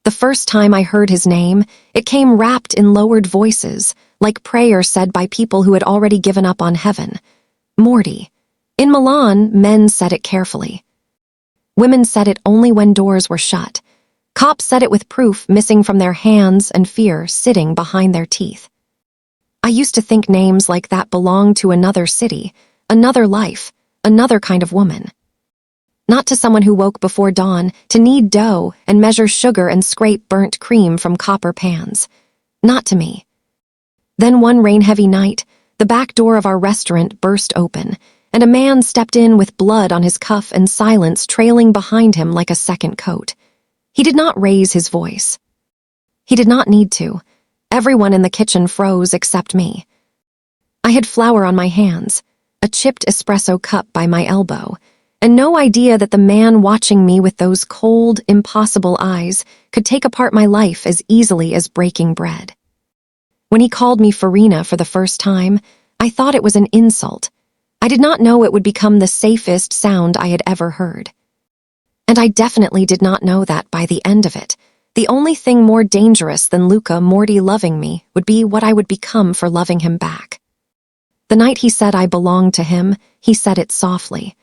The first time I heard his name, it came wrapped in lowered voices, like prayer said by people who had already given up on heaven. Morty. In Milan, men said it carefully. Women said it only when doors were shut. Cops said it with proof missing from their hands and fear sitting behind their teeth. I used to think names like that belonged to another city, another life, another kind of woman. Not to someone who woke before dawn to knead dough and measure sugar and scrape burnt cream from copper pans. Not to me. Then one rain-heavy night, the back door of our restaurant burst open, and a man stepped in with blood on his cuff and silence trailing behind him like a second coat. He did not raise his voice. He did not need to. Everyone in the kitchen froze except me. I had flour on my hands, a chipped espresso cup by my elbow, and no idea that the man watching me with those cold, impossible eyes could take apart my life as easily as breaking bread. When he called me Farina for the first time, I thought it was an insult. I did not know it would become the safest sound I had ever heard. And I definitely did not know that by the end of it, the only thing more dangerous than Luca Morty loving me would be what I would become for loving him back. The night he said I belonged to him, he said it softly.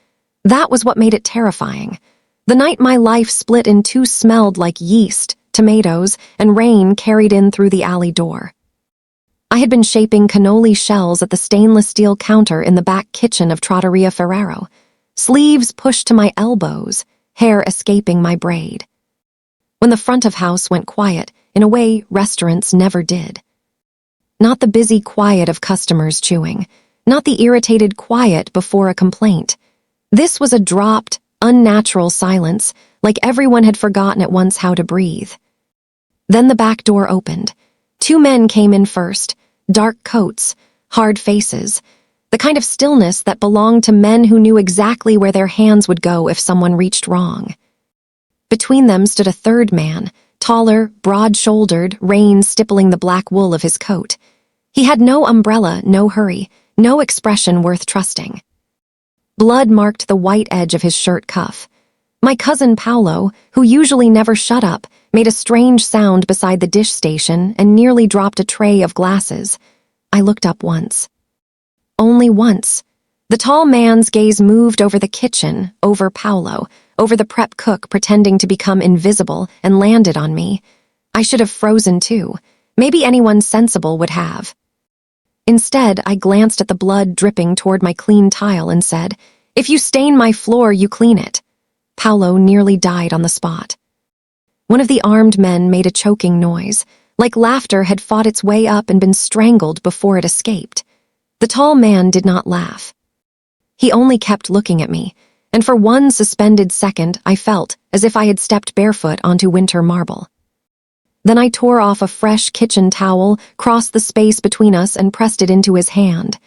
That was what made it terrifying. The night my life split in two smelled like yeast, tomatoes, and rain carried in through the alley door. I had been shaping cannoli shells at the stainless steel counter in the back kitchen of Trattoria Ferrero, sleeves pushed to my elbows, hair escaping my braid. When the front of house went quiet, in a way restaurants never did. Not the busy quiet of customers chewing, not the irritated quiet before a complaint. This was a dropped, unnatural silence, like everyone had forgotten at once how to breathe. Then the back door opened. Two men came in first, dark coats, hard faces, the kind of stillness that belonged to men who knew exactly where their hands would go if someone reached wrong. Between them stood a third man, taller, broad-shouldered, rain stippling the black wool of his coat. He had no umbrella, no hurry, no expression worth trusting. Blood marked the white edge of his shirt cuff. My cousin Paolo, who usually never shut up, made a strange sound beside the dish station and nearly dropped a tray of glasses. I looked up once. Only once. The tall man's gaze moved over the kitchen, over Paolo, over the prep cook pretending to become invisible, and landed on me. I should have frozen too. Maybe anyone sensible would have. Instead, I glanced at the blood dripping toward my clean tile and said, "If you stain my floor, you clean it." Paolo nearly died on the spot. One of the armed men made a choking noise, like laughter had fought its way up and been strangled before it escaped. The tall man did not laugh. He only kept looking at me, and for one suspended second I felt as if I had stepped barefoot onto winter marble. Then I tore off a fresh kitchen towel, crossed the space between us, and pressed it into his hand.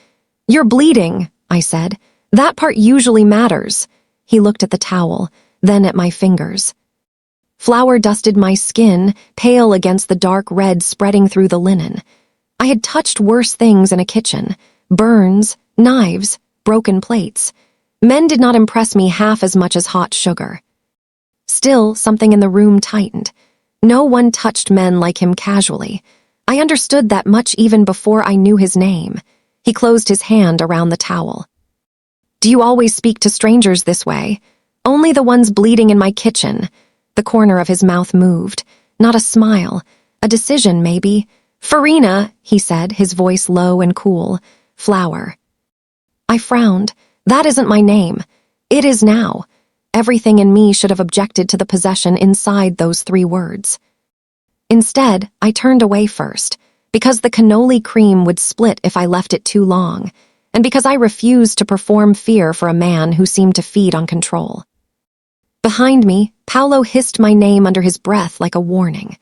"You're bleeding," I said. "That part usually matters." He looked at the towel, then at my fingers. Flour dusted my skin, pale against the dark red spreading through the linen. I had touched worse things in a kitchen: burns, knives, broken plates. Men did not impress me half as much as hot sugar. Still, something in the room tightened. No one touched men like him casually. I understood that much even before I knew his name. He closed his hand around the towel. "Do you always speak to strangers this way?" "Only the ones bleeding in my kitchen." The corner of his mouth moved. Not a smile. A decision, maybe. "Farina," he said, his voice low and cool. "Flour." I frowned. That isn't my name. It is now. Everything in me should have objected to the possession inside those 3 words. Instead, I turned away first, because the cannoli cream would split if I left it too long, and because I refused to perform fear for a man who seemed to feed on control. Behind me, Paolo hissed my name under his breath like a warning.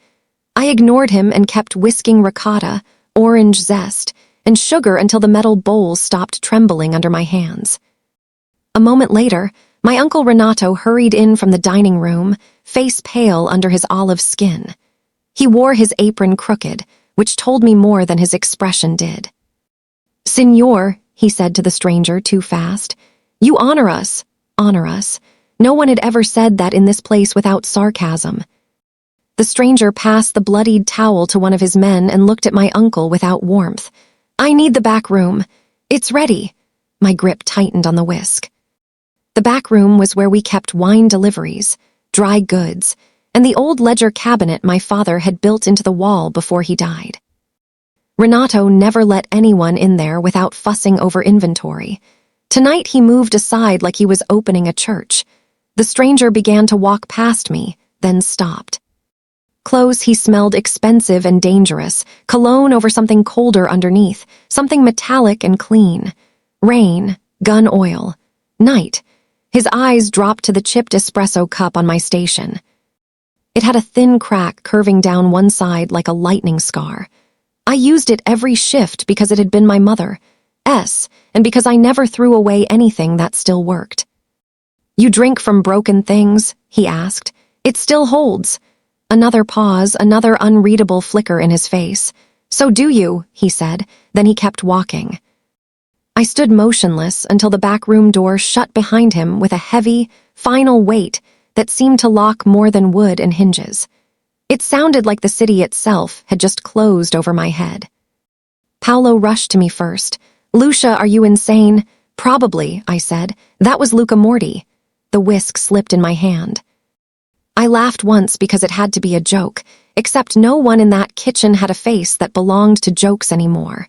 I ignored him and kept whisking ricotta, orange zest, and sugar until the metal bowl stopped trembling under my hands. A moment later, my Uncle Renato hurried in from the dining room, face pale under his olive skin. He wore his apron crooked, which told me more than his expression did. "Signor," he said to the stranger too fast, "you honor us, honor us." No one had ever said that in this place without sarcasm. The stranger passed the bloodied towel to one of his men and looked at my uncle without warmth. "I need the back room. It's ready." My grip tightened on the whisk. The back room was where we kept wine deliveries, dry goods, and the old ledger cabinet my father had built into the wall before he died. Renato never let anyone in there without fussing over inventory. Tonight he moved aside like he was opening a church. The stranger began to walk past me, then stopped. Clothes he smelled expensive and dangerous, cologne over something colder underneath, something metallic and clean. Rain, gun oil, night. His eyes dropped to the chipped espresso cup on my station. It had a thin crack curving down one side like a lightning scar. I used it every shift because it had been my mother's, and because I never threw away anything that still worked. "You drink from broken things?" he asked. "It still holds." Another pause, another unreadable flicker in his face. "So do you," he said, then he kept walking. I stood motionless until the back room door shut behind him with a heavy, final weight that seemed to lock more than wood and hinges. It sounded like the city itself had just closed over my head. Paolo rushed to me first. "Lucia, are you insane?" "Probably," I said. "That was Luca Morti." The whisk slipped in my hand. I laughed once because it had to be a joke, except no one in that kitchen had a face that belonged to jokes anymore.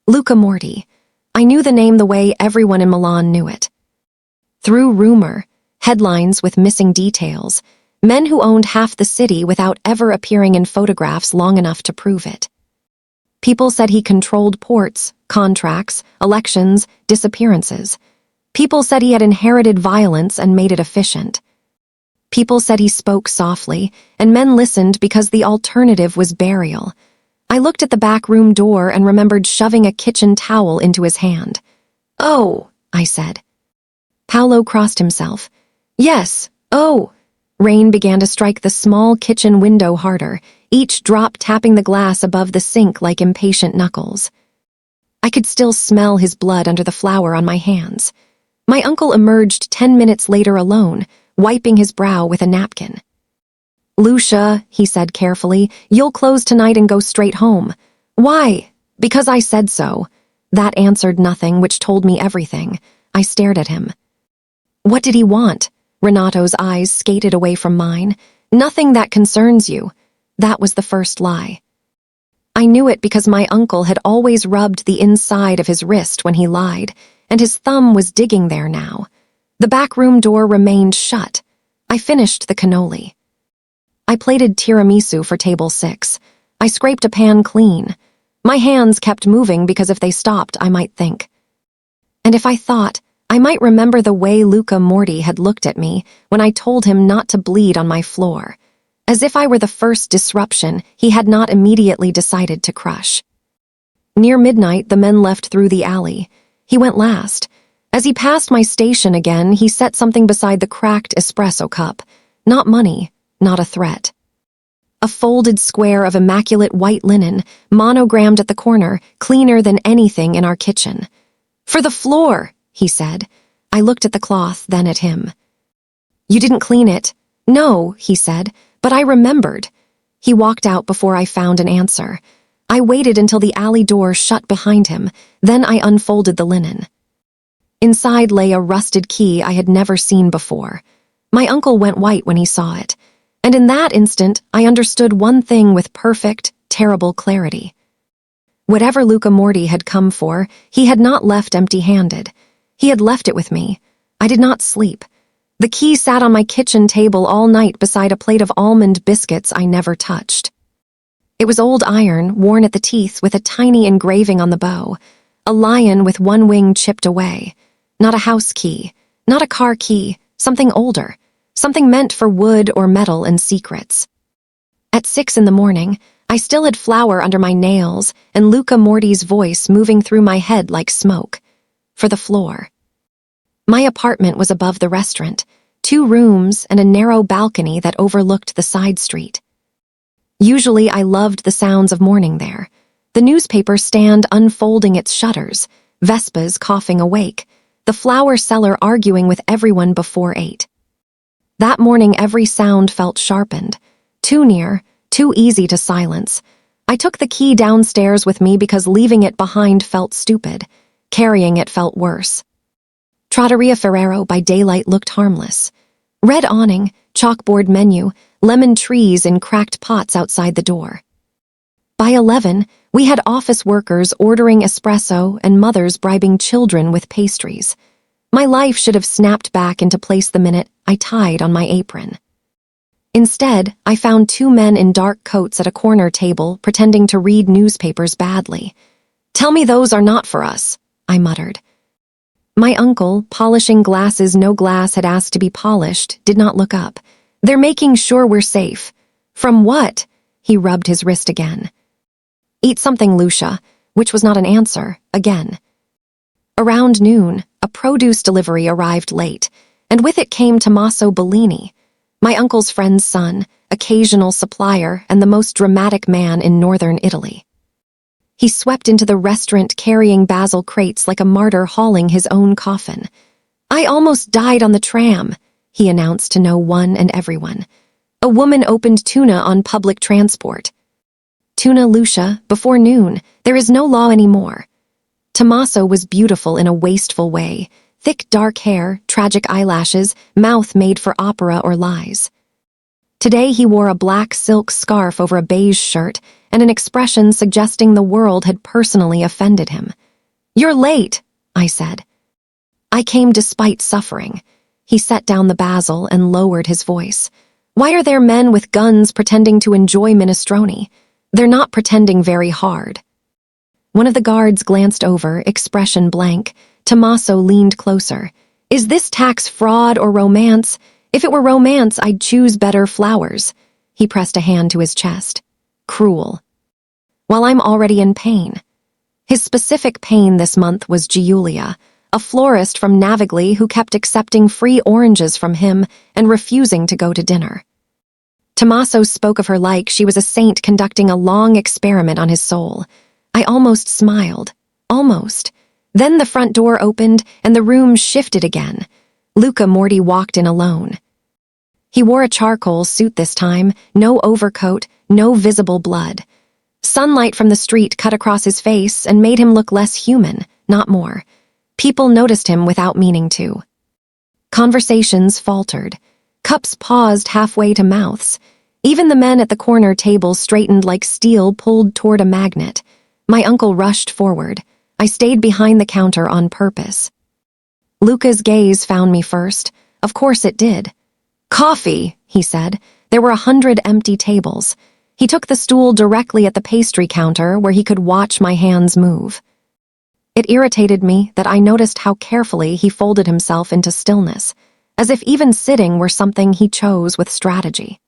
Luca Morti. I knew the name the way everyone in Milan knew it. Through rumor, headlines with missing details, men who owned half the city without ever appearing in photographs long enough to prove it. People said he controlled ports, contracts, elections, disappearances. People said he had inherited violence and made it efficient. People said he spoke softly, and men listened because the alternative was burial. I looked at the back room door and remembered shoving a kitchen towel into his hand. "Oh," I said. Paolo crossed himself. "Yes, oh." Rain began to strike the small kitchen window harder, each drop tapping the glass above the sink like impatient knuckles. I could still smell his blood under the flour on my hands. My uncle emerged 10 minutes later alone, wiping his brow with a napkin. "Lucia," he said carefully, "you'll close tonight and go straight home." "Why?" "Because I said so." That answered nothing, which told me everything. I stared at him. "What did he want?" Renato's eyes skated away from mine. "Nothing that concerns you." That was the first lie. I knew it because my uncle had always rubbed the inside of his wrist when he lied, and his thumb was digging there now. The back room door remained shut. I finished the cannoli. I plated tiramisu for table 6. I scraped a pan clean. My hands kept moving because if they stopped, I might think. And if I thought, I might remember the way Luca Morti had looked at me when I told him not to bleed on my floor, as if I were the first disruption he had not immediately decided to crush. Near midnight, the men left through the alley. He went last. As he passed my station again, he set something beside the cracked espresso cup. Not money, not a threat. A folded square of immaculate white linen, monogrammed at the corner, cleaner than anything in our kitchen. "For the floor," he said. I looked at the cloth, then at him. "You didn't clean it." "No," he said, "but I remembered." He walked out before I found an answer. I waited until the alley door shut behind him, then I unfolded the linen. Inside lay a rusted key I had never seen before. My uncle went white when he saw it, and in that instant I understood one thing with perfect, terrible clarity. Whatever Luca Morti had come for, he had not left empty-handed. He had left it with me. I did not sleep. The key sat on my kitchen table all night beside a plate of almond biscuits I never touched. It was old iron, worn at the teeth with a tiny engraving on the bow, a lion with one wing chipped away. Not a house key, not a car key, something older, something meant for wood or metal and secrets. At 6 in the morning, I still had flour under my nails and Luca Morti's voice moving through my head like smoke. For the floor. My apartment was above the restaurant, 2 rooms and a narrow balcony that overlooked the side street. Usually I loved the sounds of morning there. The newspaper stand unfolding its shutters, Vespas coughing awake, the flour seller arguing with everyone before 8. That morning every sound felt sharpened, too near, too easy to silence. I took the key downstairs with me because leaving it behind felt stupid. Carrying it felt worse. Trattoria Ferrero by daylight looked harmless. Red awning, chalkboard menu, lemon trees in cracked pots outside the door. By 11, we had office workers ordering espresso and mothers bribing children with pastries. My life should have snapped back into place the minute I tied on my apron. Instead, I found two men in dark coats at a corner table pretending to read newspapers badly. "Tell me those are not for us," I muttered. My uncle, polishing glasses no glass had asked to be polished, did not look up. "They're making sure we're safe." "From what?" He rubbed his wrist again. "Eat something, Lucia," which was not an answer, again. Around noon, a produce delivery arrived late, and with it came Tommaso Bellini, my uncle's friend's son, occasional supplier, and the most dramatic man in northern Italy. He swept into the restaurant carrying basil crates like a martyr hauling his own coffin. "I almost died on the tram," he announced to no one and everyone. "A woman opened tuna on public transport." "Tuna, Lucia, before noon. There is no law anymore." Tommaso was beautiful in a wasteful way. Thick dark hair, tragic eyelashes, mouth made for opera or lies. Today he wore a black silk scarf over a beige shirt and an expression suggesting the world had personally offended him. "You're late," I said. "I came despite suffering." He set down the basil and lowered his voice. "Why are there men with guns pretending to enjoy minestrone? They're not pretending very hard." One of the guards glanced over, expression blank. Tommaso leaned closer. "Is this tax fraud or romance? If it were romance, I'd choose better flowers." He pressed a hand to his chest. "Cruel." "While I'm already in pain." His specific pain this month was Giulia, a florist from Navigli who kept accepting free oranges from him and refusing to go to dinner. Tommaso spoke of her like she was a saint conducting a long experiment on his soul. I almost smiled. Almost. Then the front door opened and the room shifted again. Luca Morty walked in alone. He wore a charcoal suit this time, no overcoat, no visible blood. Sunlight from the street cut across his face and made him look less human, not more. People noticed him without meaning to. Conversations faltered. Cups paused halfway to mouths. Even the men at the corner table straightened like steel pulled toward a magnet. My uncle rushed forward. I stayed behind the counter on purpose. Luca's gaze found me first. Of course it did. "Coffee," he said. There were 100 empty tables. He took the stool directly at the pastry counter where he could watch my hands move. It irritated me that I noticed how carefully he folded himself into stillness, as if even sitting were something he chose with strategy.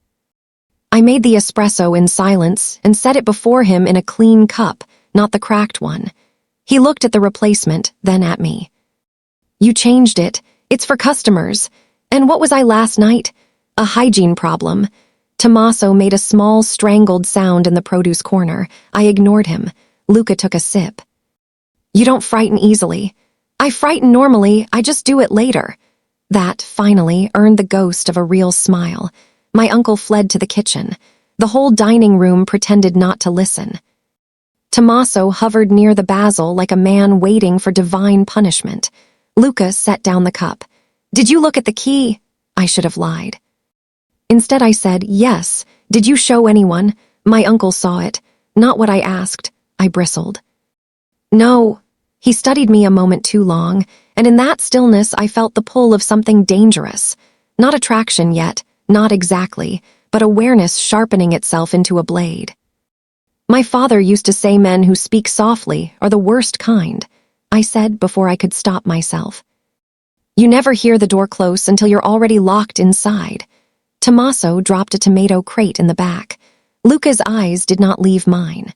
I made the espresso in silence and set it before him in a clean cup, not the cracked one. He looked at the replacement, then at me. "You changed it. It's for customers. And what was I last night? A hygiene problem." Tommaso made a small strangled sound in the produce corner. I ignored him. Luca took a sip. "You don't frighten easily." "I frighten normally, I just do it later." That, finally, earned the ghost of a real smile. My uncle fled to the kitchen. The whole dining room pretended not to listen. Tommaso hovered near the basil like a man waiting for divine punishment. Luca set down the cup. "Did you look at the key?" I should have lied. Instead I said, "Yes. Did you show anyone?" My uncle saw it. "Not what I asked." I bristled. "No." He studied me a moment too long, and in that stillness I felt the pull of something dangerous. Not attraction yet, not exactly, but awareness sharpening itself into a blade. "My father used to say men who speak softly are the worst kind," I said before I could stop myself. "You never hear the door close until you're already locked inside." Tommaso dropped a tomato crate in the back. Luca's eyes did not leave mine.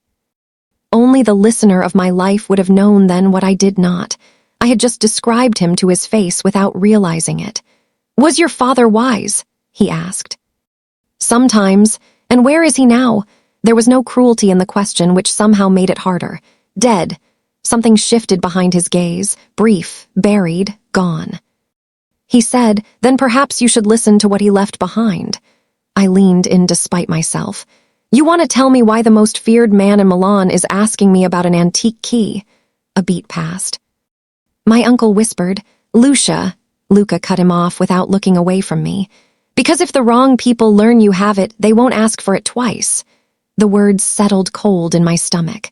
Only the listener of my life would have known then what I did not. I had just described him to his face without realizing it. "Was your father wise?" he asked. "Sometimes. And where is he now?" There was no cruelty in the question, which somehow made it harder. "Dead." Something shifted behind his gaze, brief, buried, gone. He said, "Then perhaps you should listen to what he left behind." I leaned in despite myself. You want to tell me why the most feared man in Milan is asking me about an antique key? A beat passed. My uncle whispered, Lucia. Luca cut him off without looking away from me. Because if the wrong people learn you have it, they won't ask for it twice. The words settled cold in my stomach.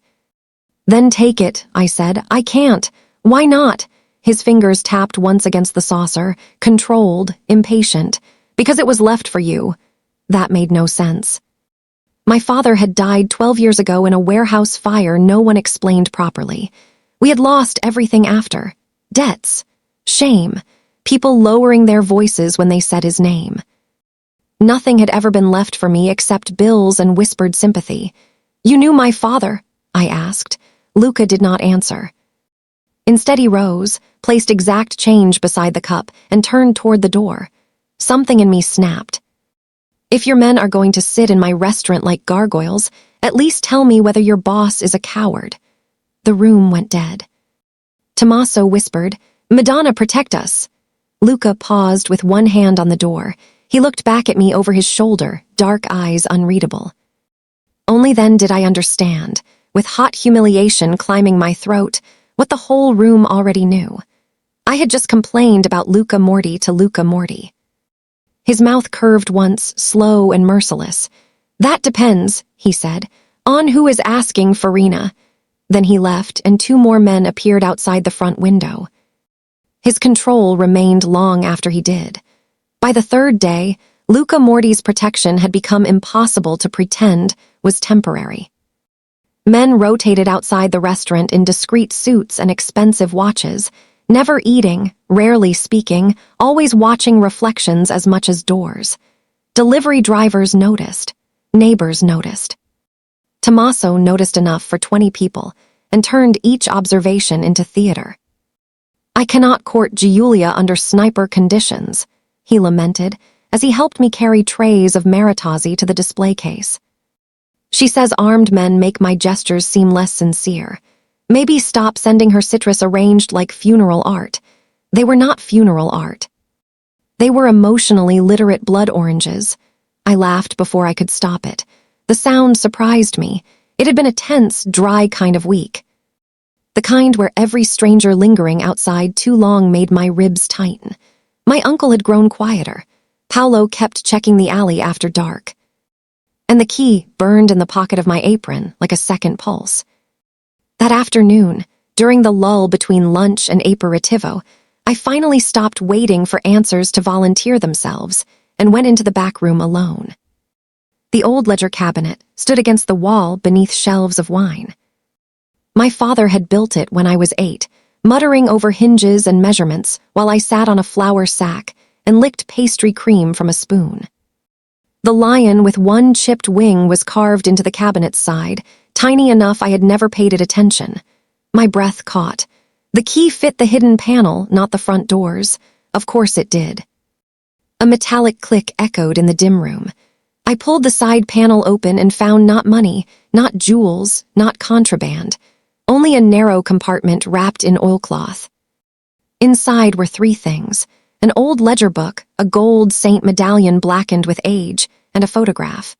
Then take it, I said. I can't. Why not? His fingers tapped once against the saucer, controlled, impatient. Because it was left for you. That made no sense. My father had died 12 years ago in a warehouse fire no one explained properly. We had lost everything after. Debts. Shame. People lowering their voices when they said his name. Nothing had ever been left for me except bills and whispered sympathy. You knew my father? I asked. Luca did not answer. Instead he rose, placed exact change beside the cup, and turned toward the door. Something in me snapped. If your men are going to sit in my restaurant like gargoyles, at least tell me whether your boss is a coward. The room went dead. Tommaso whispered, Madonna, protect us. Luca paused with one hand on the door. He looked back at me over his shoulder, dark eyes unreadable. Only then did I understand, with hot humiliation climbing my throat, what the whole room already knew. I had just complained about Luca Morti to Luca Morti. His mouth curved once, slow and merciless. That depends, he said, on who is asking Farina. Then he left, and 2 more men appeared outside the front window. His control remained long after he did. By the 3rd day, Luca Morti's protection had become impossible to pretend was temporary. Men rotated outside the restaurant in discreet suits and expensive watches, never eating, rarely speaking, always watching reflections as much as doors. Delivery drivers noticed. Neighbors noticed. Tommaso noticed enough for 20 people and turned each observation into theater. I cannot court Giulia under sniper conditions, he lamented as he helped me carry trays of Maritozzi to the display case. She says armed men make my gestures seem less sincere. Maybe stop sending her citrus arranged like funeral art. They were not funeral art. They were emotionally literate blood oranges. I laughed before I could stop it. The sound surprised me. It had been a tense, dry kind of week. The kind where every stranger lingering outside too long made my ribs tighten. My uncle had grown quieter. Paolo kept checking the alley after dark. And the key burned in the pocket of my apron like a second pulse. That afternoon, during the lull between lunch and aperitivo, I finally stopped waiting for answers to volunteer themselves and went into the back room alone. The old ledger cabinet stood against the wall beneath shelves of wine. My father had built it when I was 8, muttering over hinges and measurements while I sat on a flour sack and licked pastry cream from a spoon. The lion with one chipped wing was carved into the cabinet's side, tiny enough I had never paid it attention. My breath caught. The key fit the hidden panel, not the front doors. Of course it did. A metallic click echoed in the dim room. I pulled the side panel open and found not money, not jewels, not contraband, only a narrow compartment wrapped in oilcloth. Inside were 3 things: an old ledger book, a gold saint medallion blackened with age, and a photograph.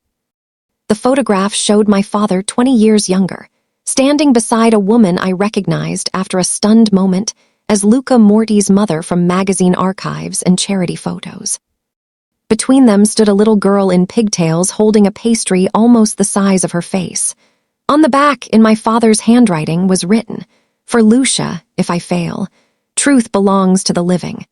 The photograph showed my father 20 years younger, standing beside a woman I recognized after a stunned moment as Luca Morti's mother from magazine archives and charity photos. Between them stood a little girl in pigtails holding a pastry almost the size of her face. On the back, in my father's handwriting, was written, "For Lucia, if I fail, truth belongs to the living."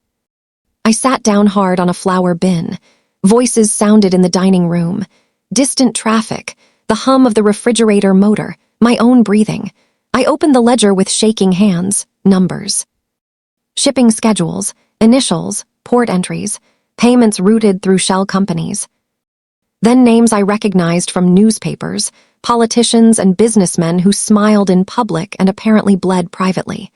I sat down hard on a flour bin. Voices sounded in the dining room. Distant traffic, the hum of the refrigerator motor, my own breathing. I opened the ledger with shaking hands, numbers. Shipping schedules, initials, port entries, payments routed through shell companies. Then names I recognized from newspapers, politicians and businessmen who smiled in public and apparently bled privately.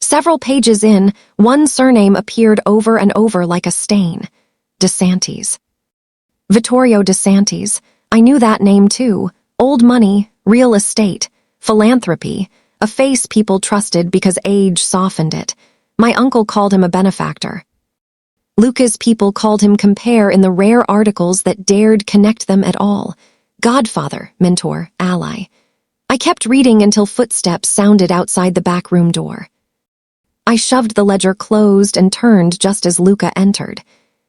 Several pages in, one surname appeared over and over like a stain. DeSantis. Vittorio DeSantis. I knew that name too. Old money, real estate, philanthropy, a face people trusted because age softened it. My uncle called him a benefactor. Luca's people called him compare in the rare articles that dared connect them at all. Godfather, mentor, ally. I kept reading until footsteps sounded outside the back room door. I shoved the ledger closed and turned just as Luca entered.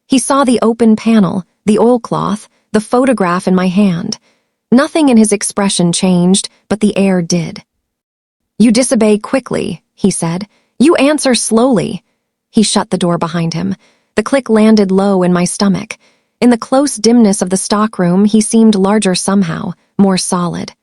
He saw the open panel, the oilcloth, the photograph in my hand. Nothing in his expression changed, but the air did. "You disobey quickly," he said. "You answer slowly." He shut the door behind him. The click landed low in my stomach. In the close dimness of the stockroom, he seemed larger somehow, more solid.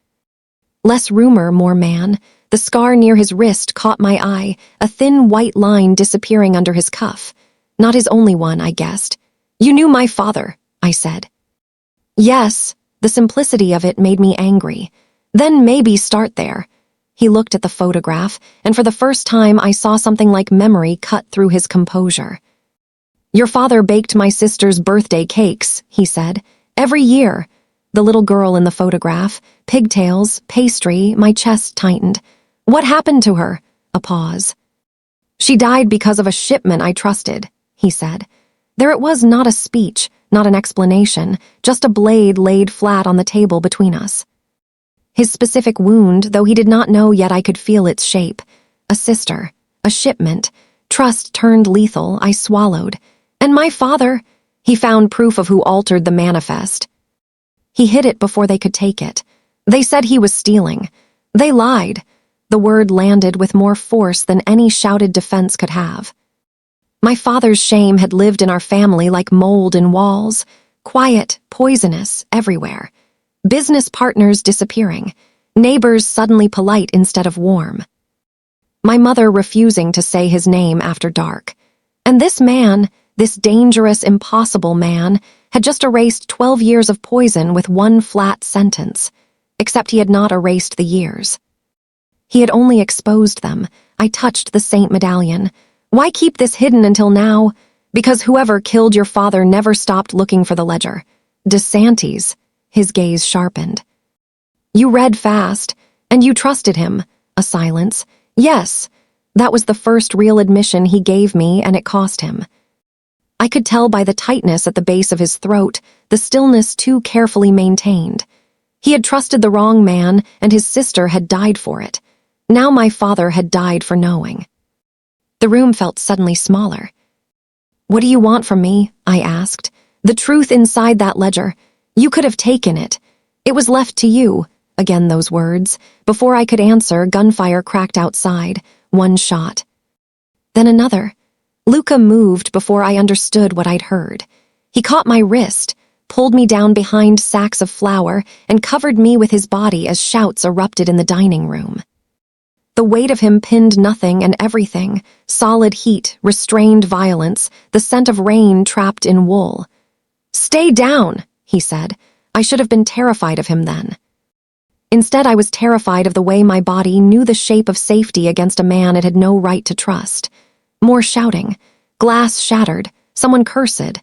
Less rumor, more man. The scar near his wrist caught my eye, a thin white line disappearing under his cuff. Not his only one, I guessed. "You knew my father," I said. "Yes." The simplicity of it made me angry. "Then maybe start there." He looked at the photograph, and for the first time I saw something like memory cut through his composure. "Your father baked my sister's birthday cakes," he said. "Every year." The little girl in the photograph, pigtails, pastry, my chest tightened. "What happened to her?" A pause. "She died because of a shipment I trusted," he said. There it was, not a speech, not an explanation, just a blade laid flat on the table between us. His specific wound, though he did not know yet, I could feel its shape. A sister, a shipment, trust turned lethal. I swallowed. And my father, he found proof of who altered the manifest. He hid it before they could take it. They said he was stealing. They lied. The word landed with more force than any shouted defense could have. My father's shame had lived in our family like mold in walls, quiet, poisonous, everywhere. Business partners disappearing, neighbors suddenly polite instead of warm. My mother refusing to say his name after dark. And this man, this dangerous, impossible man, had just erased 12 years of poison with one flat sentence, except he had not erased the years. He had only exposed them. I touched the saint medallion. Why keep this hidden until now? Because whoever killed your father never stopped looking for the ledger. DeSantis. His gaze sharpened. You read fast, and you trusted him. A silence. Yes, that was the first real admission he gave me, and it cost him. I could tell by the tightness at the base of his throat, the stillness too carefully maintained. He had trusted the wrong man, and his sister had died for it. Now my father had died for knowing. The room felt suddenly smaller. "What do you want from me?" I asked. "The truth inside that ledger. You could have taken it. It was left to you." Again those words. Before I could answer, gunfire cracked outside. One shot. Then another. Luca moved before I understood what I'd heard. He caught my wrist, pulled me down behind sacks of flour, and covered me with his body as shouts erupted in the dining room. The weight of him pinned nothing and everything, solid heat, restrained violence, the scent of rain trapped in wool. "Stay down," he said. I should have been terrified of him then. Instead, I was terrified of the way my body knew the shape of safety against a man it had no right to trust. More shouting. Glass shattered. Someone cursed.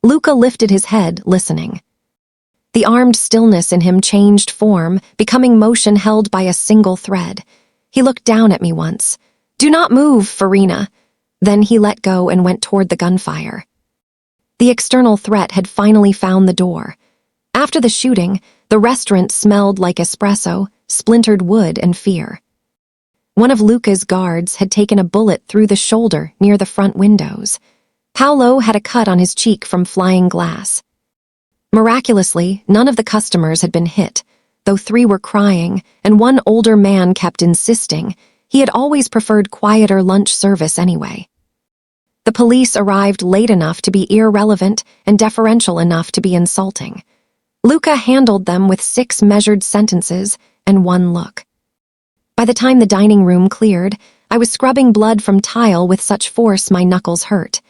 Luca lifted his head, listening. The armed stillness in him changed form, becoming motion held by a single thread. He looked down at me once. "Do not move, Farina." Then he let go and went toward the gunfire. The external threat had finally found the door. After the shooting, the restaurant smelled like espresso, splintered wood, and fear. One of Luca's guards had taken a bullet through the shoulder near the front windows. Paolo had a cut on his cheek from flying glass. Miraculously, none of the customers had been hit, though 3 were crying, and one older man kept insisting he had always preferred quieter lunch service anyway. The police arrived late enough to be irrelevant and deferential enough to be insulting. Luca handled them with 6 measured sentences and 1 look. By the time the dining room cleared, I was scrubbing blood from tile with such force my knuckles hurt.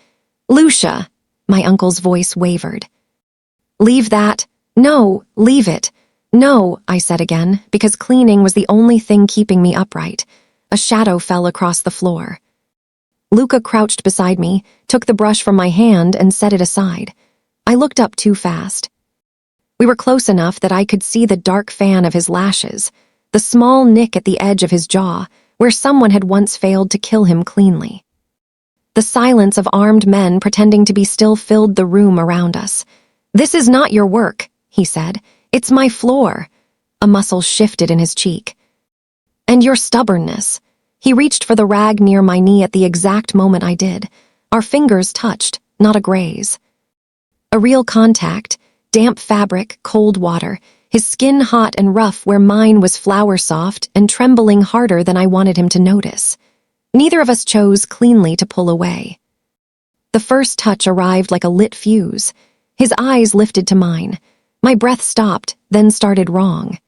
"Lucia," my uncle's voice wavered. "Leave that." "No, leave it." "No," I said again, because cleaning was the only thing keeping me upright. A shadow fell across the floor. Luca crouched beside me, took the brush from my hand and set it aside. I looked up too fast. We were close enough that I could see the dark fan of his lashes, the small nick at the edge of his jaw, where someone had once failed to kill him cleanly. The silence of armed men pretending to be still filled the room around us. "This is not your work," he said. It's my floor. A muscle shifted in his cheek. And your stubbornness. He reached for the rag near my knee at the exact moment I did. Our fingers touched, not a graze. A real contact, damp fabric, cold water, his skin hot and rough where mine was flour-soft and trembling harder than I wanted him to notice. Neither of us chose cleanly to pull away. The first touch arrived like a lit fuse. His eyes lifted to mine. My breath stopped, then started wrong.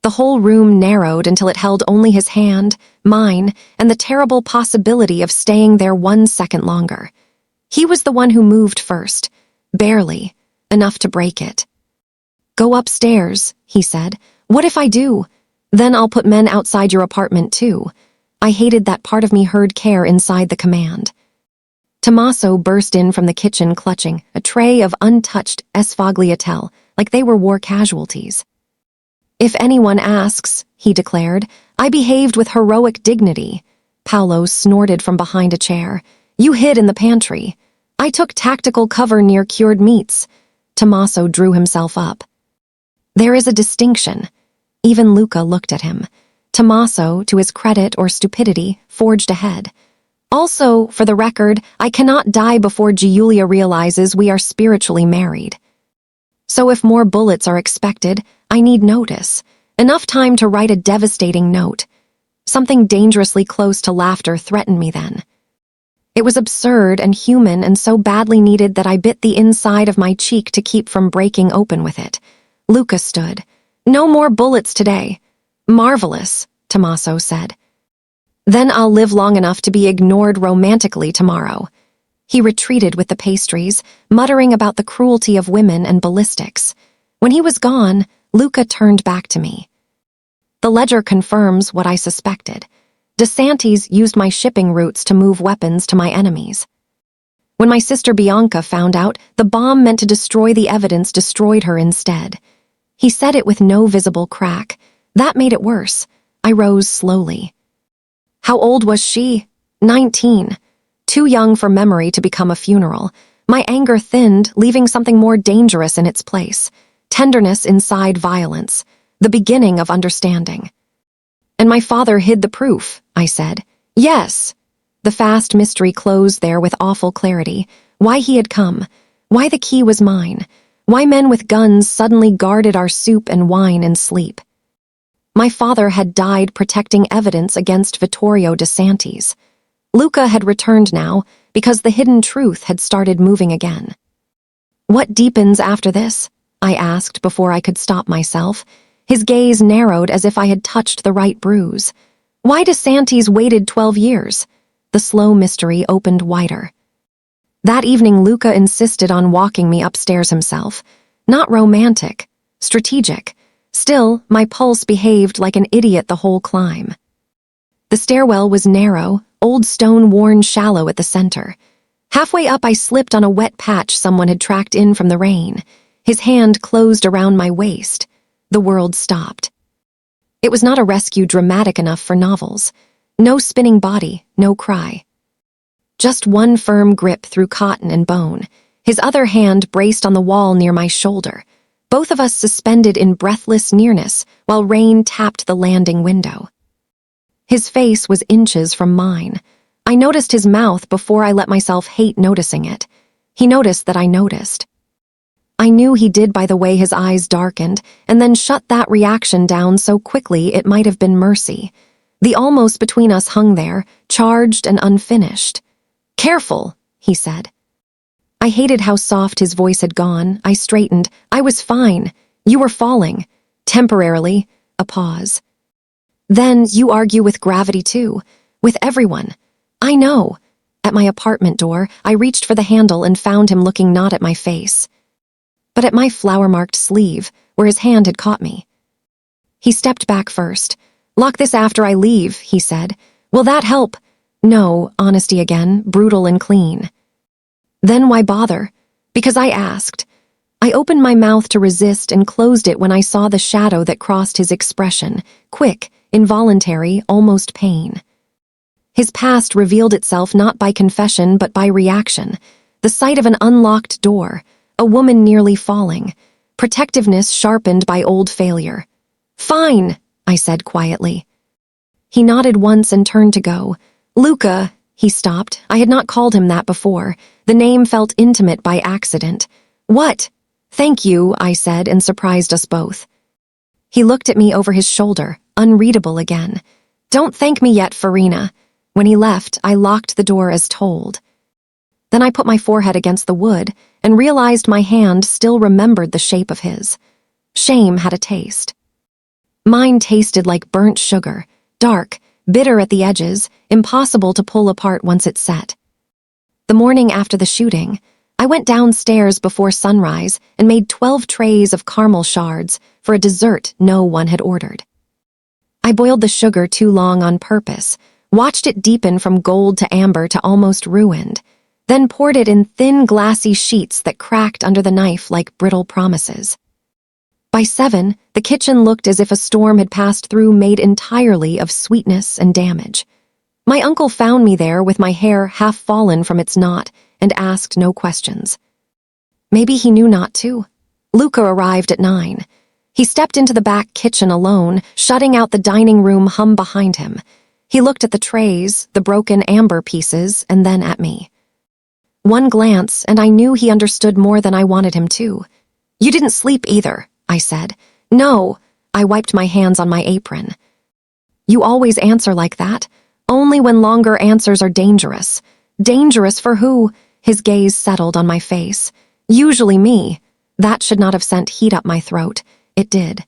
The whole room narrowed until it held only his hand, mine, and the terrible possibility of staying there 1 second longer. He was the one who moved first, barely, enough to break it. Go upstairs, he said. What if I do? Then I'll put men outside your apartment too. I hated that part of me heard care inside the command. Tommaso burst in from the kitchen clutching a tray of untouched sfogliatelle like they were war casualties. If anyone asks, he declared, I behaved with heroic dignity. Paolo snorted from behind a chair. You hid in the pantry. I took tactical cover near cured meats. Tommaso drew himself up. There is a distinction. Even Luca looked at him. Tommaso, to his credit or stupidity, forged ahead. Also, for the record, I cannot die before Giulia realizes we are spiritually married. So if more bullets are expected, I need notice. Enough time to write a devastating note. Something dangerously close to laughter threatened me then. It was absurd and human and so badly needed that I bit the inside of my cheek to keep from breaking open with it. Luca stood. No more bullets today. Marvelous, Tommaso said. Then I'll live long enough to be ignored romantically tomorrow. He retreated with the pastries, muttering about the cruelty of women and ballistics. When he was gone, Luca turned back to me. The ledger confirms what I suspected. DeSantis used my shipping routes to move weapons to my enemies. When my sister Bianca found out, the bomb meant to destroy the evidence destroyed her instead. He said it with no visible crack. That made it worse. I rose slowly. How old was she? 19. Too young for memory to become a funeral. My anger thinned, leaving something more dangerous in its place. Tenderness inside violence. The beginning of understanding. And my father hid the proof, I said. Yes. The fast mystery closed there with awful clarity. Why he had come. Why the key was mine. Why men with guns suddenly guarded our soup and wine and sleep. My father had died protecting evidence against Vittorio DeSantis. Luca had returned now because the hidden truth had started moving again. What deepens after this? I asked before I could stop myself. His gaze narrowed as if I had touched the right bruise. Why DeSantis waited 12 years? The slow mystery opened wider. That evening Luca insisted on walking me upstairs himself. Not romantic, strategic. Still, my pulse behaved like an idiot the whole climb. The stairwell was narrow, old stone worn shallow at the center. Halfway up I slipped on a wet patch someone had tracked in from the rain. His hand closed around my waist. The world stopped. It was not a rescue dramatic enough for novels. No spinning body, no cry. Just one firm grip through cotton and bone. His other hand braced on the wall near my shoulder. Both of us suspended in breathless nearness while rain tapped the landing window. His face was inches from mine. I noticed his mouth before I let myself hate noticing it. He noticed that I noticed. I knew he did by the way his eyes darkened, and then shut that reaction down so quickly it might have been mercy. The almost between us hung there, charged and unfinished. Careful, he said. I hated how soft his voice had gone. I straightened. I was fine. You were falling. Temporarily. A pause. Then you argue with gravity too. With everyone. I know. At my apartment door, I reached for the handle and found him looking not at my face, but at my flour-marked sleeve, where his hand had caught me. He stepped back first. Lock this after I leave, he said. Will that help? No, honesty again, brutal and clean. Then why bother? Because I asked. I opened my mouth to resist and closed it when I saw the shadow that crossed his expression, quick, involuntary, almost pain. His past revealed itself not by confession but by reaction. The sight of an unlocked door, a woman nearly falling. protectiveness sharpened by old failure. "Fine," I said quietly. He nodded once and turned to go. "Luca," he stopped. I had not called him that before. The name felt intimate by accident. "What?" "Thank you," I said, and surprised us both. He looked at me over his shoulder, unreadable again. "Don't thank me yet, Farina." When he left, I locked the door as told. Then I put my forehead against the wood and realized my hand still remembered the shape of his. Shame had a taste. Mine tasted like burnt sugar, dark, bitter at the edges, impossible to pull apart once it set. The morning after the shooting, I went downstairs before sunrise and made 12 trays of caramel shards for a dessert no one had ordered. I boiled the sugar too long on purpose, watched it deepen from gold to amber to almost ruined, then poured it in thin glassy sheets that cracked under the knife like brittle promises. By 7, the kitchen looked as if a storm had passed through, made entirely of sweetness and damage. My uncle found me there with my hair half fallen from its knot and asked no questions. Maybe he knew not to. Luca arrived at 9. He stepped into the back kitchen alone, shutting out the dining room hum behind him. He looked at the trays, the broken amber pieces, and then at me. One glance, and I knew he understood more than I wanted him to. "You didn't sleep either," I said. "No." I wiped my hands on my apron. "You always answer like that? Only when longer answers are dangerous." "Dangerous for who?" His gaze settled on my face. "Usually me." That should not have sent heat up my throat. It did.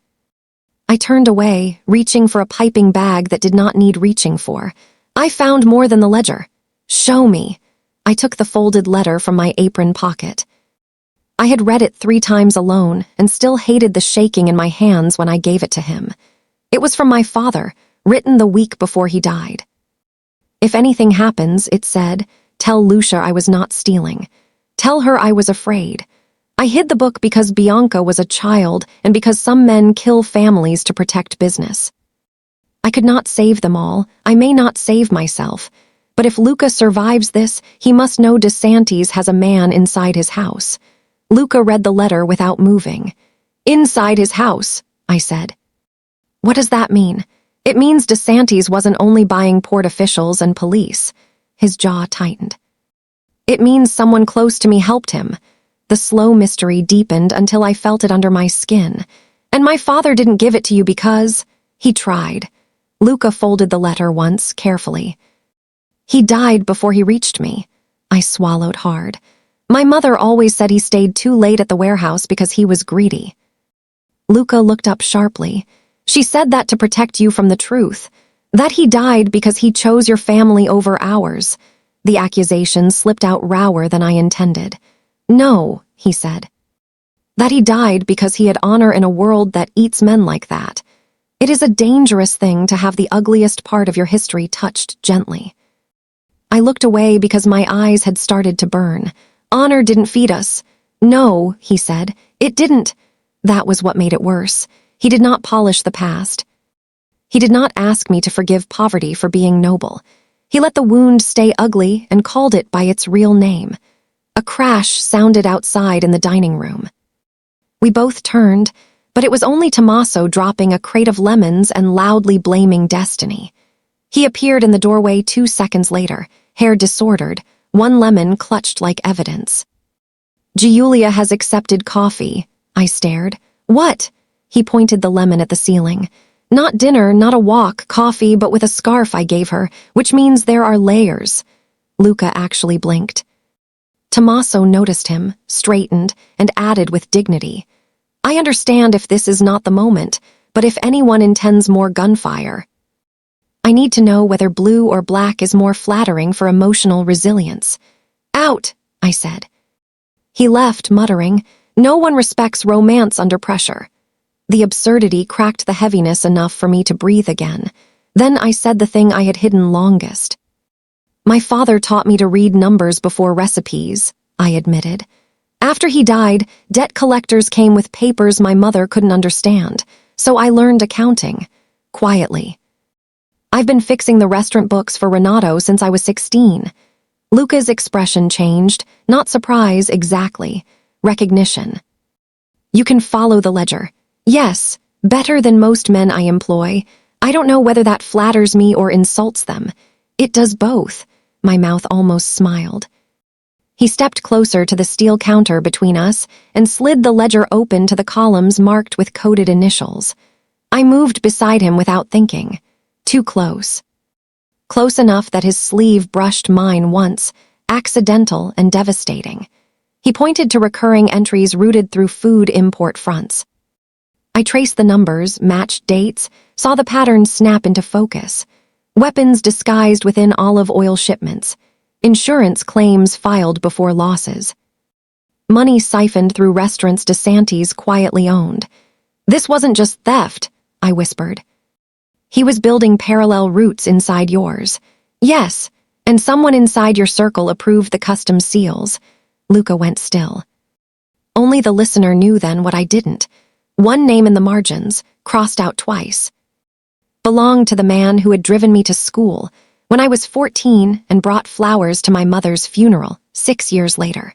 I turned away, reaching for a piping bag that did not need reaching for. "I found more than the ledger." "Show me." I took the folded letter from my apron pocket. I had read it 3 times alone and still hated the shaking in my hands when I gave it to him. It was from my father, written the week before he died. "If anything happens," it said, "tell Lucia I was not stealing. Tell her I was afraid. I hid the book because Bianca was a child and because some men kill families to protect business. I could not save them all. I may not save myself. But if Luca survives this, he must know DeSantis has a man inside his house." Luca read the letter without moving. "Inside his house," I said. "What does that mean?" "It means DeSantis wasn't only buying port officials and police." His jaw tightened. "It means someone close to me helped him." The slow mystery deepened until I felt it under my skin. "And my father didn't give it to you because—" "He tried." Luca folded the letter once, carefully. "He died before he reached me." I swallowed hard. "My mother always said he stayed too late at the warehouse because he was greedy." Luca looked up sharply. "She said that to protect you from the truth. That he died because he chose your family over ours." The accusation slipped out rower than I intended. "No," he said. "That he died because he had honor in a world that eats men like that. It is a dangerous thing to have the ugliest part of your history touched gently." I looked away because my eyes had started to burn. "Honor didn't feed us." "No," he said, "it didn't." That was what made it worse. He did not polish the past. He did not ask me to forgive poverty for being noble. He let the wound stay ugly and called it by its real name. A crash sounded outside in the dining room. We both turned, but it was only Tommaso dropping a crate of lemons and loudly blaming destiny. He appeared in the doorway 2 seconds later, hair disordered, one lemon clutched like evidence. "Giulia has accepted coffee." I stared. "What?" He pointed the lemon at the ceiling. "Not dinner, not a walk, coffee, but with a scarf I gave her, which means there are layers." Luca actually blinked. Tommaso noticed him, straightened, and added with dignity, "I understand if this is not the moment, but if anyone intends more gunfire, I need to know whether blue or black is more flattering for emotional resilience." "Out," I said. He left, muttering, "No one respects romance under pressure." The absurdity cracked the heaviness enough for me to breathe again. Then I said the thing I had hidden longest. "My father taught me to read numbers before recipes," I admitted. "After he died, debt collectors came with papers my mother couldn't understand, so I learned accounting." Quietly. "I've been fixing the restaurant books for Renato since I was 16. Luca's expression changed, not surprise exactly, recognition. You can follow the ledger. Yes, better than most men I employ. I don't know whether that flatters me or insults them. It does both. My mouth almost smiled. He stepped closer to the steel counter between us and slid the ledger open to the columns marked with coded initials. I moved beside him without thinking. Too close. Close enough that his sleeve brushed mine once, accidental and devastating. He pointed to recurring entries routed through food import fronts. I traced the numbers, matched dates, saw the patterns snap into focus. Weapons disguised within olive oil shipments. Insurance claims filed before losses. Money siphoned through restaurants DeSantis quietly owned. This wasn't just theft, I whispered. He was building parallel routes inside yours. Yes, and someone inside your circle approved the custom seals. Luca went still. Only the listener knew then what I didn't. One name in the margins, crossed out twice. Belonged to the man who had driven me to school when I was 14 and brought flowers to my mother's funeral 6 years later.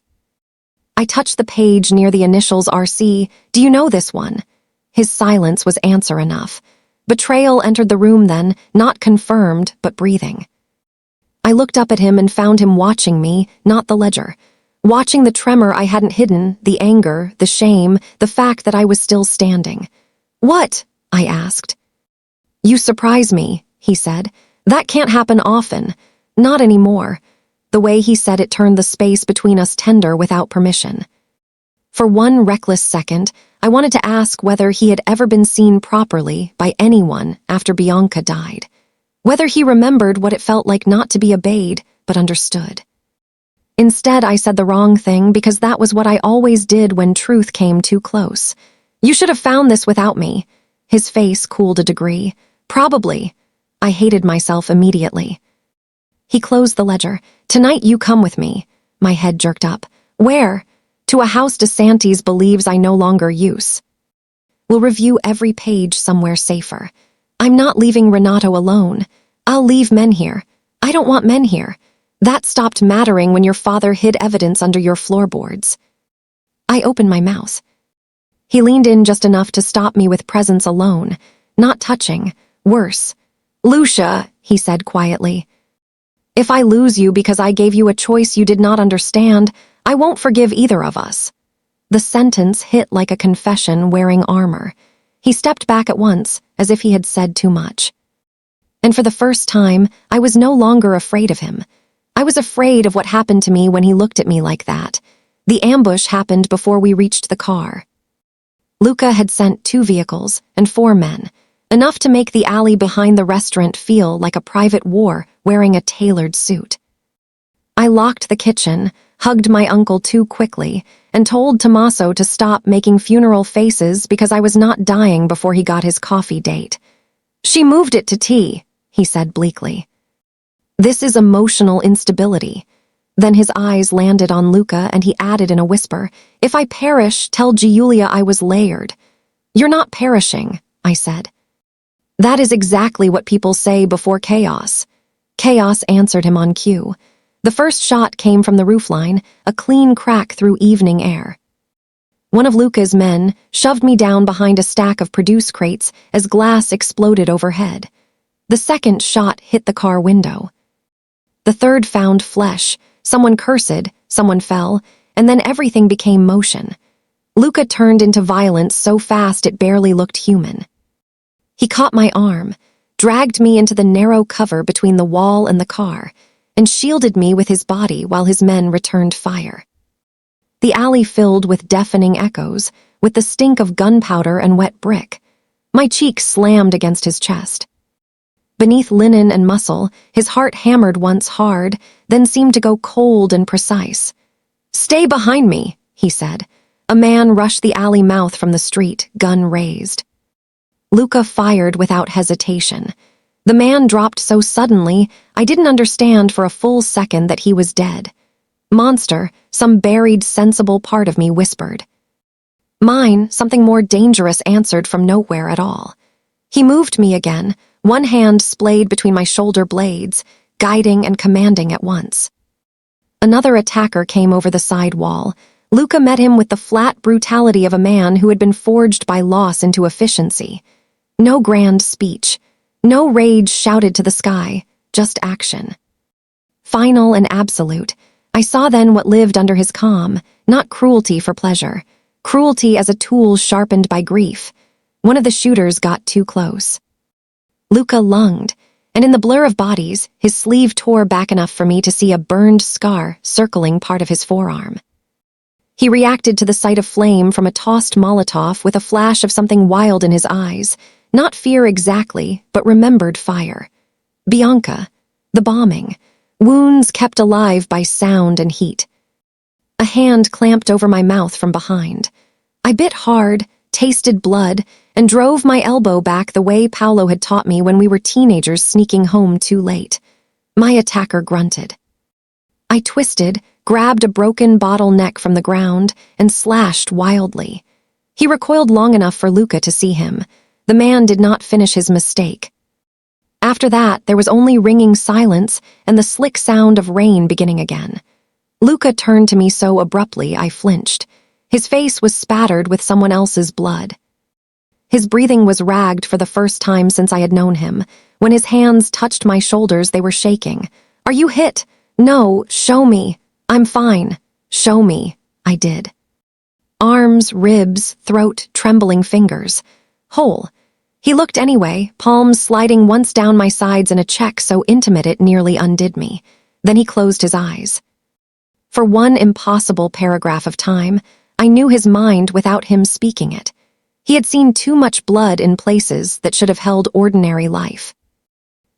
I touched the page near the initials RC. Do you know this one? His silence was answer enough. Betrayal entered the room then, not confirmed, but breathing. I looked up at him and found him watching me, not the ledger. Watching the tremor I hadn't hidden, the anger, the shame, the fact that I was still standing. What? I asked. You surprise me, he said. That can't happen often. Not anymore. The way he said it turned the space between us tender without permission. For one reckless second, I wanted to ask whether he had ever been seen properly by anyone after Bianca died. Whether he remembered what it felt like not to be obeyed, but understood. Instead, I said the wrong thing because that was what I always did when truth came too close. You should have found this without me. His face cooled a degree. Probably. I hated myself immediately. He closed the ledger. Tonight you come with me. My head jerked up. Where? To a house DeSantis believes I no longer use. We'll review every page somewhere safer. I'm not leaving Renato alone. I'll leave men here. I don't want men here. That stopped mattering when your father hid evidence under your floorboards. I opened my mouth. He leaned in just enough to stop me with presence alone, not touching, worse. Lucia, he said quietly. If I lose you because I gave you a choice you did not understand, I won't forgive either of us. The sentence hit like a confession wearing armor. He stepped back at once, as if he had said too much. And for the first time, I was no longer afraid of him. I was afraid of what happened to me when he looked at me like that. The ambush happened before we reached the car. Luca had sent 2 vehicles and 4 men, enough to make the alley behind the restaurant feel like a private war wearing a tailored suit. I locked the kitchen, hugged my uncle too quickly, and told Tommaso to stop making funeral faces because I was not dying before he got his coffee date. She moved it to tea, he said bleakly. This is emotional instability. Then his eyes landed on Luca and he added in a whisper, If I perish, tell Giulia I was layered. You're not perishing, I said. That is exactly what people say before chaos. Chaos answered him on cue. The first shot came from the roofline, a clean crack through evening air. One of Luca's men shoved me down behind a stack of produce crates as glass exploded overhead. The second shot hit the car window. The third found flesh. Someone cursed, someone fell, and then everything became motion. Luca turned into violence so fast it barely looked human. He caught my arm, dragged me into the narrow cover between the wall and the car, and shielded me with his body while his men returned fire. The alley filled with deafening echoes, with the stink of gunpowder and wet brick. My cheek slammed against his chest. Beneath linen and muscle, his heart hammered once hard, then seemed to go cold and precise. Stay behind me, he said. A man rushed the alley mouth from the street, gun raised. Luca fired without hesitation. The man dropped so suddenly, I didn't understand for a full second that he was dead. Monster, some buried, sensible part of me whispered. Mine, something more dangerous, answered from nowhere at all. He moved me again, one hand splayed between my shoulder blades, guiding and commanding at once. Another attacker came over the side wall, Luca met him with the flat brutality of a man who had been forged by loss into efficiency. No grand speech, no rage shouted to the sky, just action. Final and absolute, I saw then what lived under his calm, not cruelty for pleasure, cruelty as a tool sharpened by grief. One of the shooters got too close. Luca lunged, and in the blur of bodies, his sleeve tore back enough for me to see a burned scar circling part of his forearm. He reacted to the sight of flame from a tossed Molotov with a flash of something wild in his eyes, not fear exactly, but remembered fire. Bianca, the bombing, wounds kept alive by sound and heat. A hand clamped over my mouth from behind. I bit hard, tasted blood, and drove my elbow back the way Paolo had taught me when we were teenagers sneaking home too late. My attacker grunted. I twisted, grabbed a broken bottle neck from the ground, and slashed wildly. He recoiled long enough for Luca to see him. The man did not finish his mistake. After that, there was only ringing silence and the slick sound of rain beginning again. Luca turned to me so abruptly I flinched. His face was spattered with someone else's blood. His breathing was ragged for the first time since I had known him. When his hands touched my shoulders, they were shaking. "Are you hit?" "No, show me." "I'm fine." "Show me." I did. Arms, ribs, throat, trembling fingers. Whole. He looked anyway, palms sliding once down my sides in a check so intimate it nearly undid me. Then he closed his eyes. For one impossible paragraph of time, I knew his mind without him speaking it. He had seen too much blood in places that should have held ordinary life.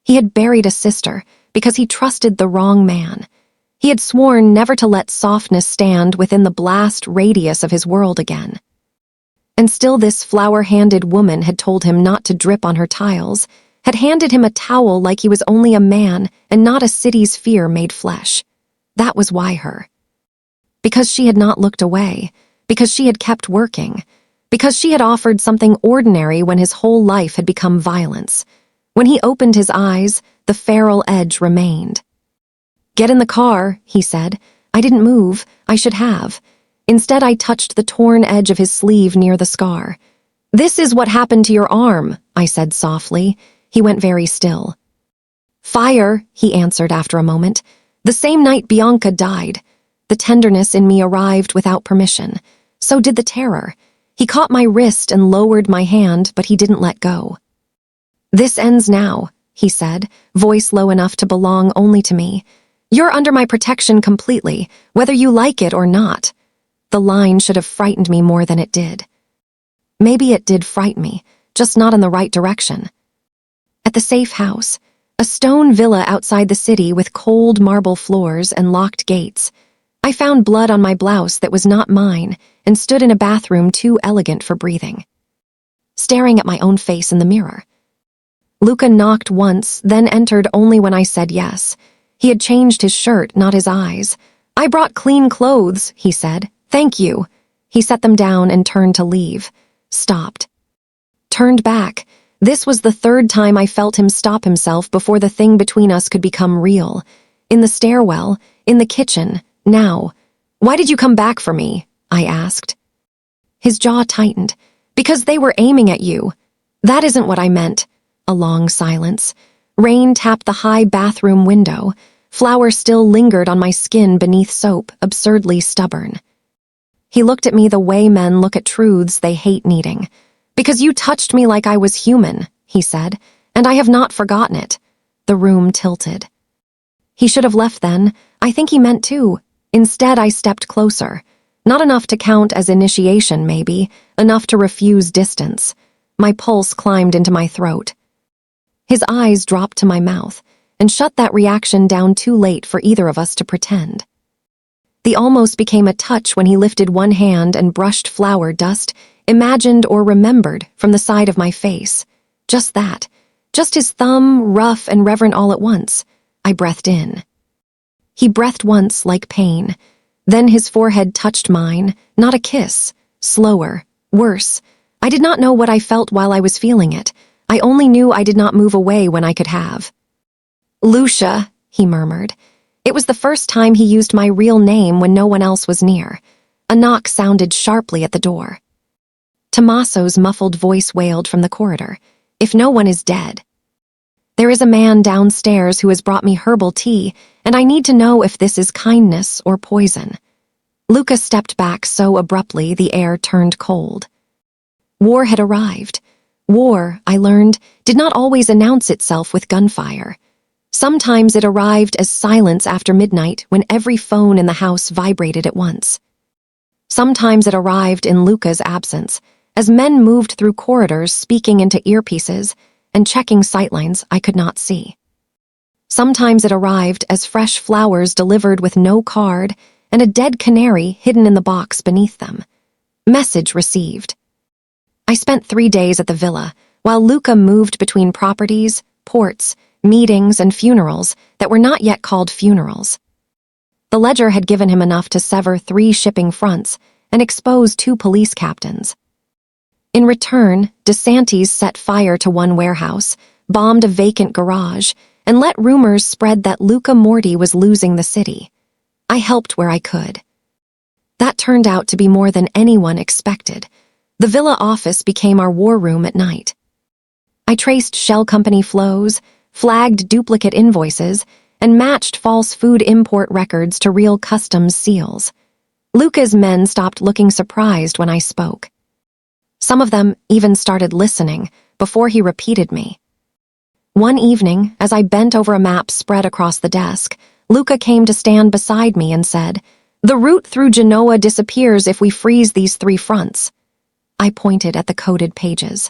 He had buried a sister because he trusted the wrong man. He had sworn never to let softness stand within the blast radius of his world again. And still this flower-handed woman had told him not to drip on her tiles, had handed him a towel like he was only a man and not a city's fear made flesh. That was why her. Because she had not looked away, because she had kept working, because she had offered something ordinary when his whole life had become violence. When he opened his eyes, the feral edge remained. "Get in the car," he said. I didn't move. I should have. Instead, I touched the torn edge of his sleeve near the scar. "This is what happened to your arm," I said softly. He went very still. "Fire," he answered after a moment. "The same night Bianca died." The tenderness in me arrived without permission. So did the terror. He caught my wrist and lowered my hand, but he didn't let go. "This ends now," he said, voice low enough to belong only to me. "You're under my protection completely, whether you like it or not." The line should have frightened me more than it did. Maybe it did frighten me, just not in the right direction. At the safe house, a stone villa outside the city with cold marble floors and locked gates, I found blood on my blouse that was not mine and stood in a bathroom too elegant for breathing, staring at my own face in the mirror. Luca knocked once, then entered only when I said yes. He had changed his shirt, not his eyes. "I brought clean clothes," he said. "Thank you." He set them down and turned to leave. Stopped. Turned back. This was the third time I felt him stop himself before the thing between us could become real. In the stairwell, in the kitchen, now. "Why did you come back for me?" I asked. His jaw tightened. "Because they were aiming at you." "That isn't what I meant." A long silence. Rain tapped the high bathroom window. Flour still lingered on my skin beneath soap, absurdly stubborn. He looked at me the way men look at truths they hate needing. "Because you touched me like I was human," he said, "and I have not forgotten it." The room tilted. He should have left then. I think he meant to. Instead, I stepped closer. Not enough to count as initiation, maybe, enough to refuse distance. My pulse climbed into my throat. His eyes dropped to my mouth and shut that reaction down too late for either of us to pretend. The almost became a touch when he lifted one hand and brushed flour dust, imagined or remembered, from the side of my face. Just that. Just his thumb, rough and reverent all at once. I breathed in. He breathed once like pain. Then his forehead touched mine, not a kiss. Slower. Worse. I did not know what I felt while I was feeling it. I only knew I did not move away when I could have. "Lucia," he murmured. It was the first time he used my real name when no one else was near. A knock sounded sharply at the door. Tommaso's muffled voice wailed from the corridor. "If no one is dead." "There is a man downstairs who has brought me herbal tea, and I need to know if this is kindness or poison." Luca stepped back so abruptly the air turned cold. War had arrived. War, I learned, did not always announce itself with gunfire. Sometimes it arrived as silence after midnight when every phone in the house vibrated at once. Sometimes it arrived in Luca's absence, as men moved through corridors speaking into earpieces and checking sightlines I could not see. Sometimes it arrived as fresh flowers delivered with no card and a dead canary hidden in the box beneath them. Message received. I spent 3 days at the villa, while Luca moved between properties, ports, meetings, and funerals that were not yet called funerals. The ledger had given him enough to sever 3 shipping fronts and expose 2 police captains. In return, DeSantis set fire to 1 warehouse, bombed a vacant garage, and let rumors spread that Luca Morty was losing the city. I helped where I could. That turned out to be more than anyone expected. The villa office became our war room at night. I traced shell company flows, flagged duplicate invoices, and matched false food import records to real customs seals. Luca's men stopped looking surprised when I spoke. Some of them even started listening before he repeated me. One evening, as I bent over a map spread across the desk, Luca came to stand beside me and said, "The route through Genoa disappears if we freeze these 3 fronts." I pointed at the coded pages.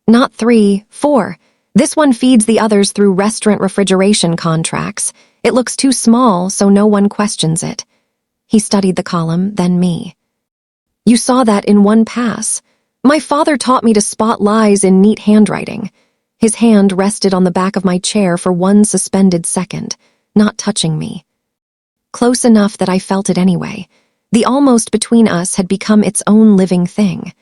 "Not 3, 4. This one feeds the others through restaurant refrigeration contracts. It looks too small, so no one questions it." He studied the column, then me. "You saw that in one pass. My father taught me to spot lies in neat handwriting." His hand rested on the back of my chair for 1 suspended second, not touching me. Close enough that I felt it anyway. The almost between us had become its own living thing.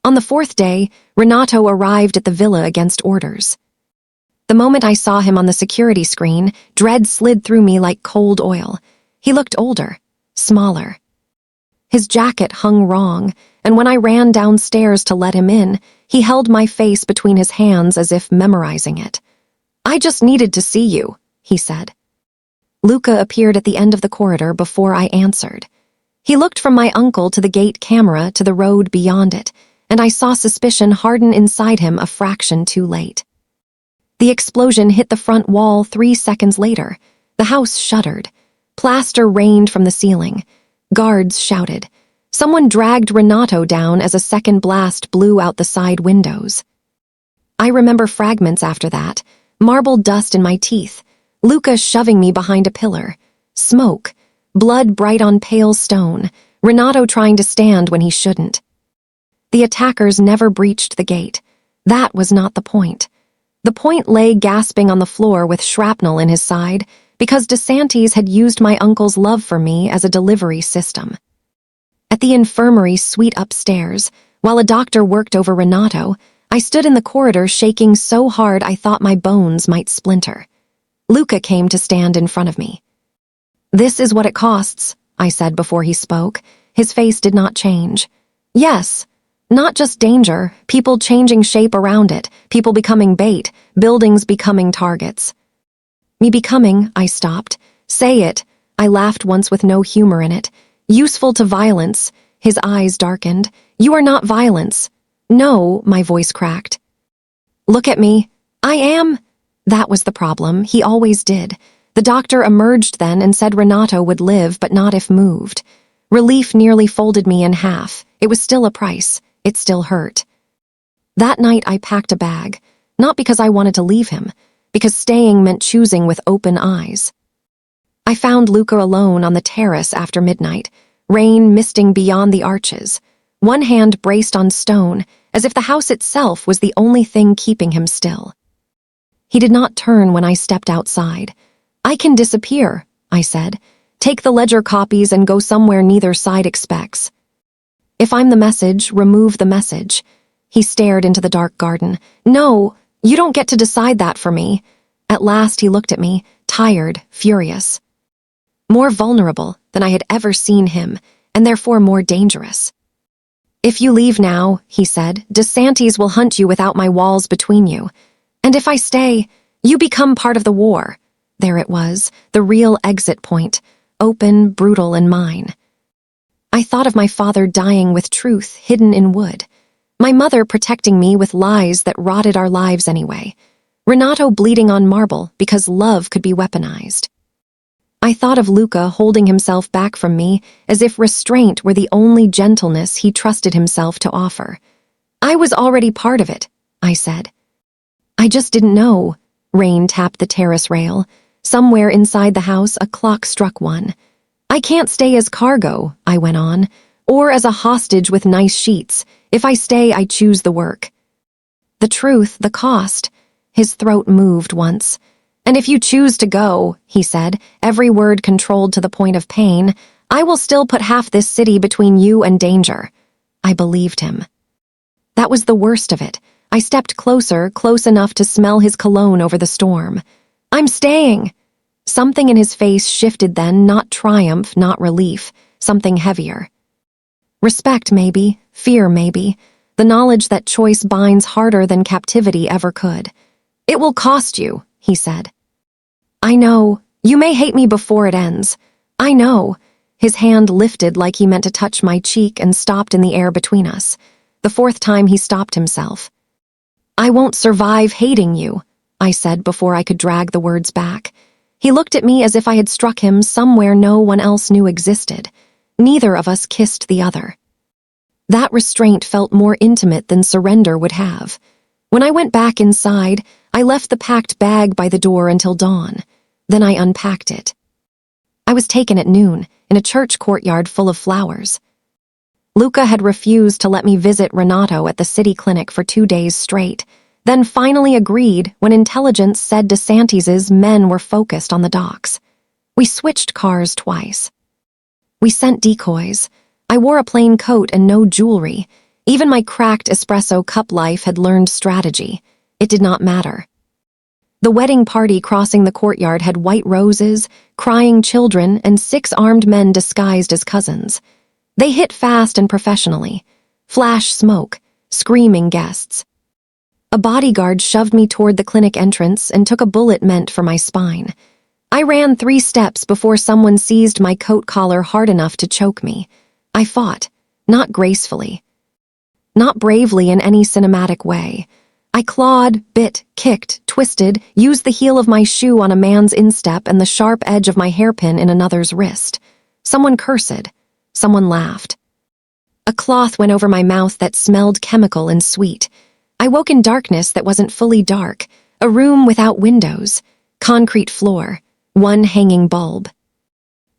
On the 4th day, Renato arrived at the villa against orders. The moment I saw him on the security screen, dread slid through me like cold oil. He looked older, smaller. His jacket hung wrong, and when I ran downstairs to let him in, he held my face between his hands as if memorizing it. "I just needed to see you," he said. Luca appeared at the end of the corridor before I answered. He looked from my uncle to the gate camera to the road beyond it, and I saw suspicion harden inside him a fraction too late. The explosion hit the front wall 3 seconds later. The house shuddered. Plaster rained from the ceiling. Guards shouted. Someone dragged Renato down as a second blast blew out the side windows. I remember fragments after that, marble dust in my teeth, Luca shoving me behind a pillar, smoke, blood bright on pale stone, Renato trying to stand when he shouldn't. The attackers never breached the gate. That was not the point. The point lay gasping on the floor with shrapnel in his side because DeSantis had used my uncle's love for me as a delivery system. At the infirmary suite upstairs, while a doctor worked over Renato, I stood in the corridor shaking so hard I thought my bones might splinter. Luca came to stand in front of me. "This is what it costs," I said before he spoke. His face did not change. "Yes. Not just danger, people changing shape around it, people becoming bait, buildings becoming targets." "Me becoming," I stopped. "Say it." I laughed once with no humor in it. "Useful to violence." His eyes darkened. "You are not violence." "No," my voice cracked. "Look at me. I am." That was the problem. He always did. The doctor emerged then and said Renato would live, but not if moved. Relief nearly folded me in half. It was still a price. It still hurt. That night I packed a bag, not because I wanted to leave him, because staying meant choosing with open eyes. I found Luca alone on the terrace after midnight, rain misting beyond the arches, one hand braced on stone, as if the house itself was the only thing keeping him still. He did not turn when I stepped outside. "I can disappear," I said. "Take the ledger copies and go somewhere neither side expects. If I'm the message, remove the message." He stared into the dark garden. "No, you don't get to decide that for me." At last he looked at me, tired, furious. More vulnerable than I had ever seen him, and therefore more dangerous. If you leave now, he said, DeSantis will hunt you without my walls between you. And if I stay, you become part of the war. There it was, the real exit point, open, brutal, and mine. I thought of my father dying with truth hidden in wood. My mother protecting me with lies that rotted our lives anyway. Renato bleeding on marble because love could be weaponized. I thought of Luca holding himself back from me as if restraint were the only gentleness he trusted himself to offer. I was already part of it, I said. I just didn't know. Rain tapped the terrace rail. Somewhere inside the house, a clock struck 1. I can't stay as cargo, I went on, or as a hostage with nice sheets. If I stay, I choose the work. The truth, the cost. His throat moved once. And if you choose to go, he said, every word controlled to the point of pain, I will still put half this city between you and danger. I believed him. That was the worst of it. I stepped closer, close enough to smell his cologne over the storm. I'm staying. Something in his face shifted then, not triumph, not relief, something heavier. Respect, maybe, fear, maybe, the knowledge that choice binds harder than captivity ever could. It will cost you, he said. I know. You may hate me before it ends. I know. His hand lifted like he meant to touch my cheek and stopped in the air between us. The 4th time he stopped himself. I won't survive hating you, I said before I could drag the words back. He looked at me as if I had struck him somewhere no one else knew existed. Neither of us kissed the other. That restraint felt more intimate than surrender would have. When I went back inside, I left the packed bag by the door until dawn. Then I unpacked it. I was taken at noon, in a church courtyard full of flowers. Luca had refused to let me visit Renato at the city clinic for 2 days straight, then finally agreed when intelligence said DeSantis's men were focused on the docks. We switched cars twice. We sent decoys. I wore a plain coat and no jewelry. Even my cracked espresso cup life had learned strategy. It did not matter. The wedding party crossing the courtyard had white roses, crying children, and 6 armed men disguised as cousins. They hit fast and professionally. Flash smoke, screaming guests. A bodyguard shoved me toward the clinic entrance and took a bullet meant for my spine. I ran 3 steps before someone seized my coat collar hard enough to choke me. I fought, not gracefully. Not bravely in any cinematic way. I clawed, bit, kicked, twisted, used the heel of my shoe on a man's instep and the sharp edge of my hairpin in another's wrist. Someone cursed. Someone laughed. A cloth went over my mouth that smelled chemical and sweet. I woke in darkness that wasn't fully dark, a room without windows, concrete floor, 1 hanging bulb.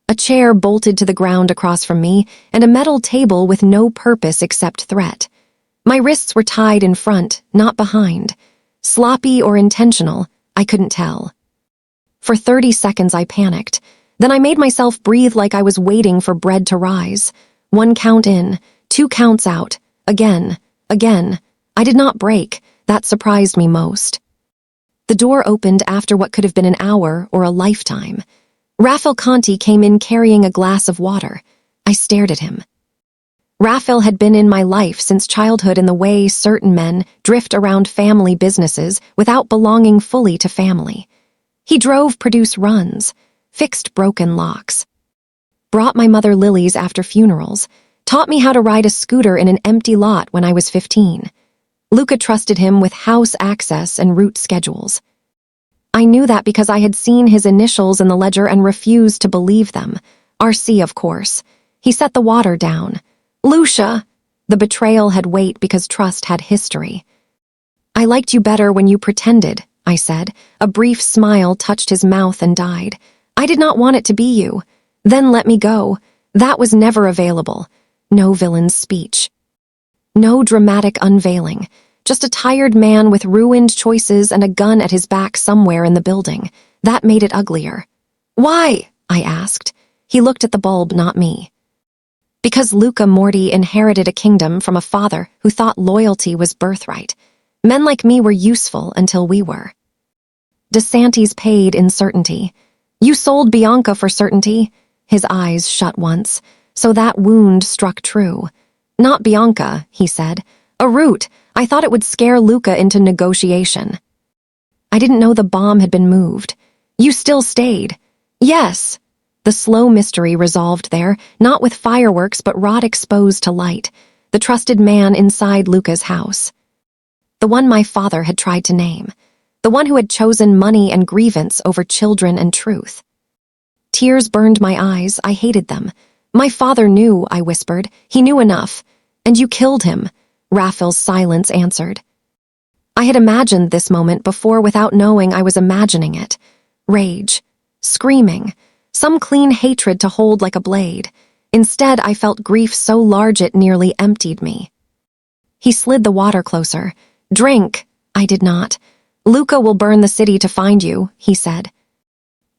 A chair bolted to the ground across from me, and a metal table with no purpose except threat. My wrists were tied in front, not behind. Sloppy or intentional, I couldn't tell. For 30 seconds I panicked. Then I made myself breathe like I was waiting for bread to rise. 1 count in, 2 counts out. Again. I did not break. That surprised me most. The door opened after what could have been an hour or a lifetime. Raphael Conti came in carrying a glass of water. I stared at him. Raphael had been in my life since childhood in the way certain men drift around family businesses without belonging fully to family. He drove produce runs, fixed broken locks, brought my mother lilies after funerals, taught me how to ride a scooter in an empty lot when I was 15. Luca trusted him with house access and route schedules. I knew that because I had seen his initials in the ledger and refused to believe them. RC, of course. He set the water down. Lucia! The betrayal had weight because trust had history. I liked you better when you pretended, I said. A brief smile touched his mouth and died. I did not want it to be you. Then let me go. That was never available. No villain's speech. No dramatic unveiling. Just a tired man with ruined choices and a gun at his back somewhere in the building. That made it uglier. Why? I asked. He looked at the bulb, not me. Because Luca Morty inherited a kingdom from a father who thought loyalty was birthright. Men like me were useful until we were. DeSantis paid in certainty. You sold Bianca for certainty. His eyes shut once. So that wound struck true. "Not Bianca," he said. "A root. I thought it would scare Luca into negotiation." I didn't know the bomb had been moved. "You still stayed." "Yes." The slow mystery resolved there, not with fireworks but rot exposed to light. The trusted man inside Luca's house. The one my father had tried to name. The one who had chosen money and grievance over children and truth. Tears burned my eyes. I hated them. "My father knew," I whispered. "He knew enough. And you killed him," Raphael's silence answered. I had imagined this moment before without knowing I was imagining it. Rage. Screaming. Some clean hatred to hold like a blade. Instead, I felt grief so large it nearly emptied me. He slid the water closer. "Drink." I did not. "Luca will burn the city to find you," he said.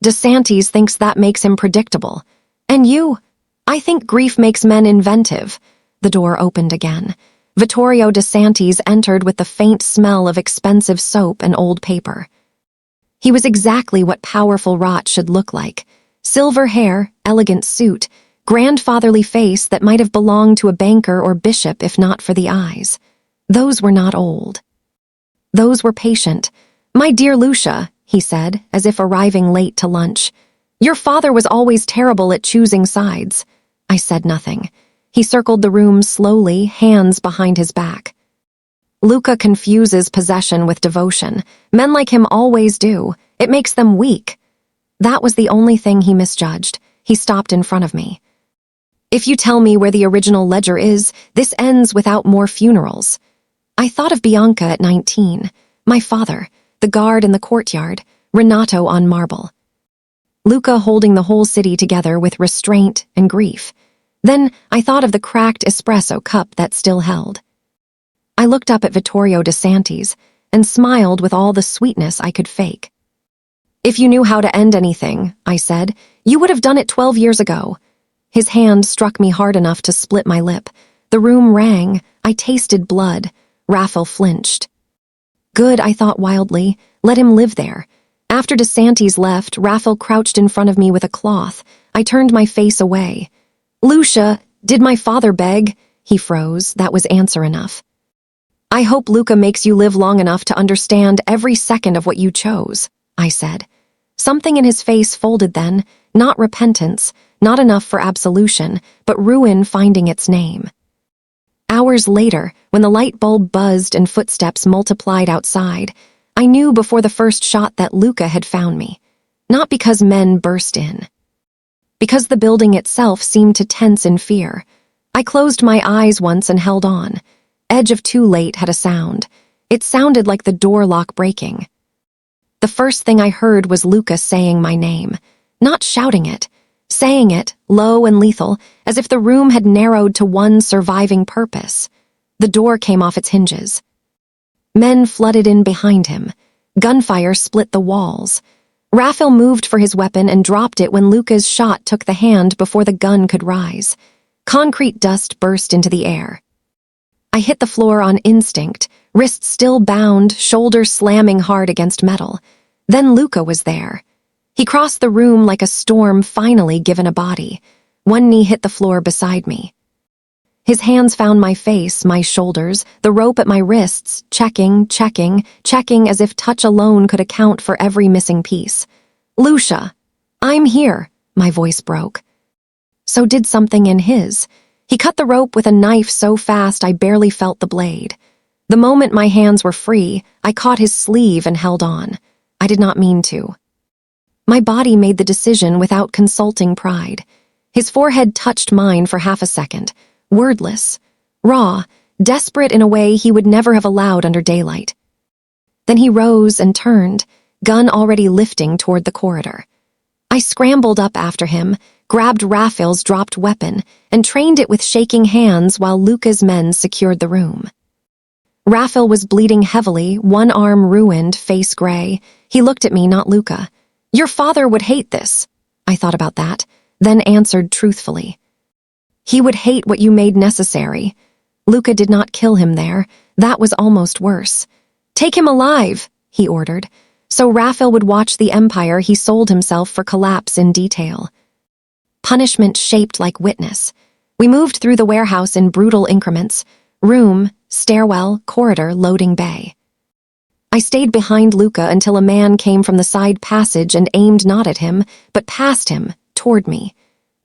"DeSantis thinks that makes him predictable. And you?" "I think grief makes men inventive." The door opened again. Vittorio DeSantis entered with the faint smell of expensive soap and old paper. He was exactly what powerful rot should look like. Silver hair, elegant suit, grandfatherly face that might have belonged to a banker or bishop if not for the eyes. Those were not old. Those were patient. "My dear Lucia," he said, as if arriving late to lunch. "Your father was always terrible at choosing sides." I said nothing. He circled the room slowly, hands behind his back. "Luca confuses possession with devotion. Men like him always do. It makes them weak." That was the only thing he misjudged. He stopped in front of me. "If you tell me where the original ledger is, this ends without more funerals." I thought of Bianca at 19, my father, the guard in the courtyard, Renato on marble. Luca holding the whole city together with restraint and grief. Then I thought of the cracked espresso cup that still held. I looked up at Vittorio DeSantis and smiled with all the sweetness I could fake. "If you knew how to end anything," I said, "you would have done it 12 years ago." His hand struck me hard enough to split my lip. The room rang. I tasted blood. Raphael flinched. Good, I thought wildly. Let him live there. After DeSantis left, Raphael crouched in front of me with a cloth. I turned my face away. "Lucia, did my father beg?" He froze. That was answer enough. "I hope Luca makes you live long enough to understand every second of what you chose," I said. Something in his face folded then, not repentance, not enough for absolution, but ruin finding its name. Hours later, when the light bulb buzzed and footsteps multiplied outside, I knew before the first shot that Luca had found me. Not because men burst in. Because the building itself seemed to tense in fear. I closed my eyes once and held on. Edge of too late had a sound. It sounded like the door lock breaking. The first thing I heard was Luca saying my name. Not shouting it. Saying it, low and lethal, as if the room had narrowed to one surviving purpose. The door came off its hinges. Men flooded in behind him. Gunfire split the walls. Raphael moved for his weapon and dropped it when Luca's shot took the hand before the gun could rise. Concrete dust burst into the air. I hit the floor on instinct, wrists still bound, shoulders slamming hard against metal. Then Luca was there. He crossed the room like a storm finally given a body. One knee hit the floor beside me. His hands found my face, my shoulders, the rope at my wrists, checking as if touch alone could account for every missing piece. "Lucia, I'm here," my voice broke. So did something in his. He cut the rope with a knife so fast I barely felt the blade. The moment my hands were free, I caught his sleeve and held on. I did not mean to. My body made the decision without consulting pride. His forehead touched mine for half a second, wordless, raw, desperate in a way he would never have allowed under daylight. Then he rose and turned, gun already lifting toward the corridor. I scrambled up after him, grabbed Raphael's dropped weapon, and trained it with shaking hands while Luca's men secured the room. Raphael was bleeding heavily, one arm ruined, face gray. He looked at me, not Luca. "Your father would hate this." I thought about that, then answered truthfully. "He would hate what you made necessary." Luca did not kill him there. That was almost worse. "Take him alive," he ordered, so Raphael would watch the empire he sold himself for collapse in detail. Punishment shaped like witness. We moved through the warehouse in brutal increments: room, stairwell, corridor, loading bay. I stayed behind Luca until a man came from the side passage and aimed not at him, but past him, toward me.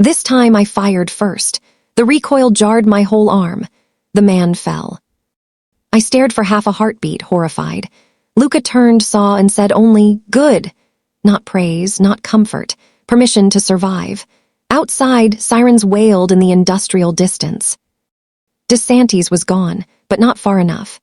This time I fired first. The recoil jarred my whole arm. The man fell. I stared for half a heartbeat, horrified. Luca turned, saw, and said only, "Good." Not praise, not comfort, permission to survive. Outside, sirens wailed in the industrial distance. DeSantis was gone, but not far enough.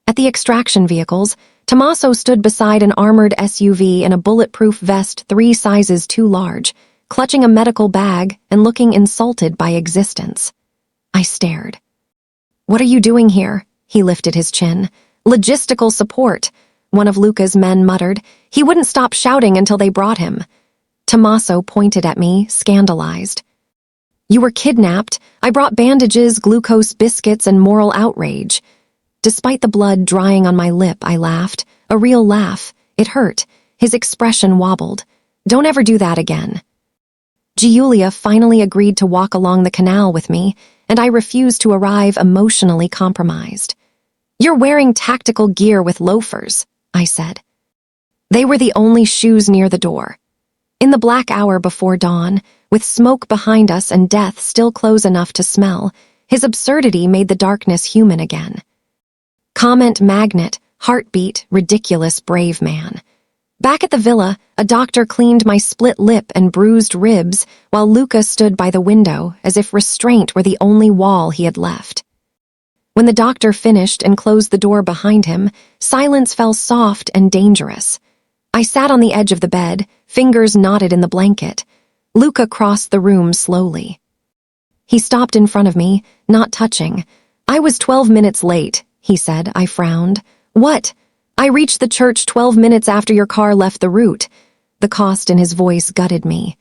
At the extraction vehicles, Tommaso stood beside an armored SUV in a bulletproof vest 3 sizes too large, clutching a medical bag and looking insulted by existence. I stared. "What are you doing here?" He lifted his chin. "Logistical support," one of Luca's men muttered. He wouldn't stop shouting until they brought him. Tommaso pointed at me, scandalized. "You were kidnapped. I brought bandages, glucose biscuits, and moral outrage." Despite the blood drying on my lip, I laughed. A real laugh. It hurt. His expression wobbled. "Don't ever do that again." Giulia finally agreed to walk along the canal with me, and I refused to arrive emotionally compromised. "You're wearing tactical gear with loafers," I said. They were the only shoes near the door. In the black hour before dawn, with smoke behind us and death still close enough to smell, his absurdity made the darkness human again. Comment magnet, heartbeat, ridiculous brave man. Back at the villa, a doctor cleaned my split lip and bruised ribs while Luca stood by the window as if restraint were the only wall he had left. When the doctor finished and closed the door behind him, silence fell soft and dangerous. I sat on the edge of the bed, fingers knotted in the blanket. Luca crossed the room slowly. He stopped in front of me, not touching. "I was 12 minutes late," he said. I frowned. "What?" "I reached the church 12 minutes after your car left the route." The cost in his voice gutted me.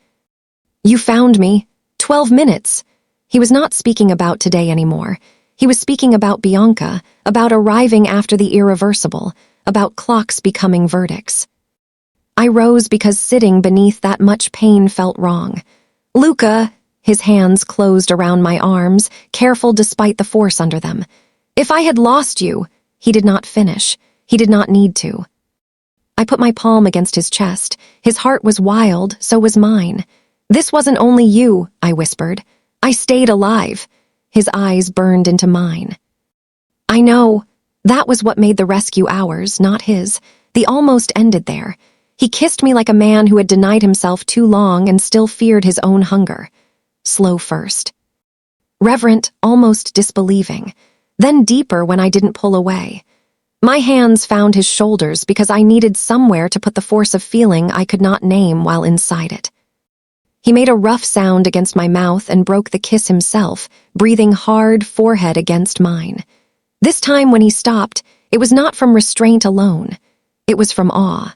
"You found me. 12 minutes." He was not speaking about today anymore. He was speaking about Bianca, about arriving after the irreversible, about clocks becoming verdicts. I rose because sitting beneath that much pain felt wrong. "Luca," his hands closed around my arms, careful despite the force under them. "If I had lost you—" He did not finish. He did not need to. I put my palm against his chest. His heart was wild, so was mine. "This wasn't only you," I whispered. "I stayed alive." His eyes burned into mine. "I know." That was what made the rescue ours, not his. The almost ended there. He kissed me like a man who had denied himself too long and still feared his own hunger. Slow first. Reverent, almost disbelieving. Then deeper when I didn't pull away. My hands found his shoulders because I needed somewhere to put the force of feeling I could not name while inside it. He made a rough sound against my mouth and broke the kiss himself, breathing hard, forehead against mine. This time when he stopped, it was not from restraint alone. It was from awe.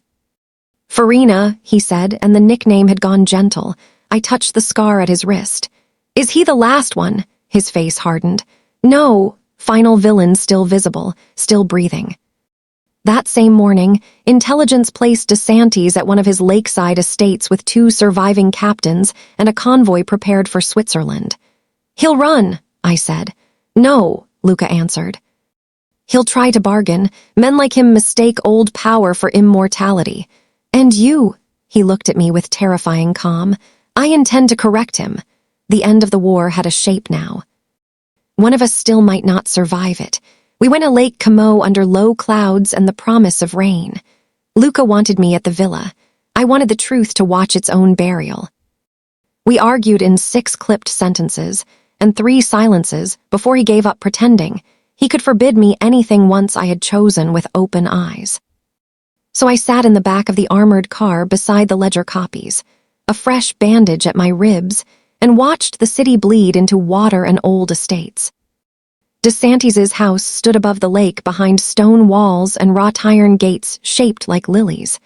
"Farina," he said, and the nickname had gone gentle. I touched the scar at his wrist. "Is he the last one?" His face hardened. "No." Final villain still visible, still breathing. That same morning, intelligence placed DeSantis at one of his lakeside estates with 2 surviving captains and a convoy prepared for Switzerland. "He'll run," I said. "No," Luca answered. "He'll try to bargain. Men like him mistake old power for immortality. And you," he looked at me with terrifying calm, "I intend to correct him." The end of the war had a shape now. One of us still might not survive it. We went to Lake Como under low clouds and the promise of rain. Luca wanted me at the villa. I wanted the truth to watch its own burial. We argued in 6 clipped sentences and 3 silences before he gave up pretending. He could forbid me anything once I had chosen with open eyes. So I sat in the back of the armored car beside the ledger copies, a fresh bandage at my ribs, and watched the city bleed into water and old estates. DeSantis's house stood above the lake behind stone walls and wrought iron gates shaped like lilies.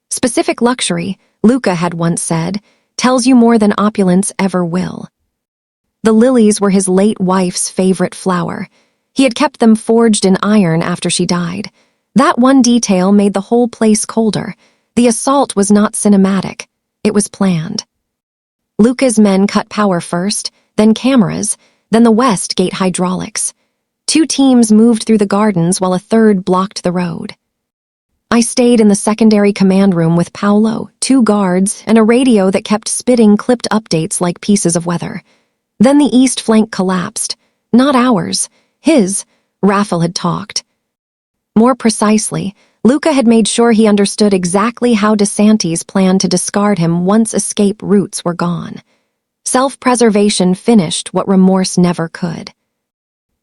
Specific luxury, Luca had once said, tells you more than opulence ever will. The lilies were his late wife's favorite flower. He had kept them forged in iron after she died. That one detail made the whole place colder. The assault was not cinematic. It was planned. Luca's men cut power first, then cameras, then the West Gate hydraulics. 2 teams moved through the gardens while a third blocked the road. I stayed in the secondary command room with Paolo, 2 guards, and a radio that kept spitting clipped updates like pieces of weather. Then the east flank collapsed. Not ours. His. Raphael had talked. More precisely, Luca had made sure he understood exactly how DeSantis planned to discard him once escape routes were gone. Self-preservation finished what remorse never could.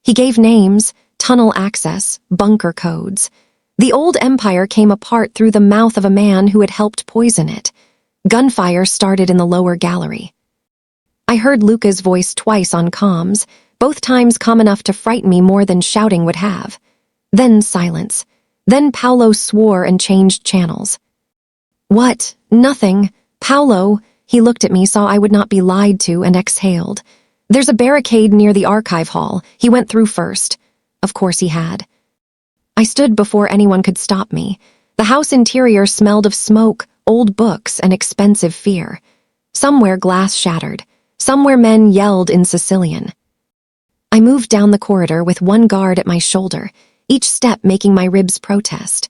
He gave names, tunnel access, bunker codes. The old empire came apart through the mouth of a man who had helped poison it. Gunfire started in the lower gallery. I heard Luca's voice twice on comms, both times calm enough to frighten me more than shouting would have. Then silence. Then Paolo swore and changed channels. What? Nothing. Paolo. He looked at me, saw I would not be lied to, and exhaled. There's a barricade near the archive hall. He went through first. Of course he had. I stood before anyone could stop me. The house interior smelled of smoke, old books, and expensive fear. Somewhere glass shattered. Somewhere men yelled in Sicilian. I moved down the corridor with 1 guard at my shoulder, each step making my ribs protest.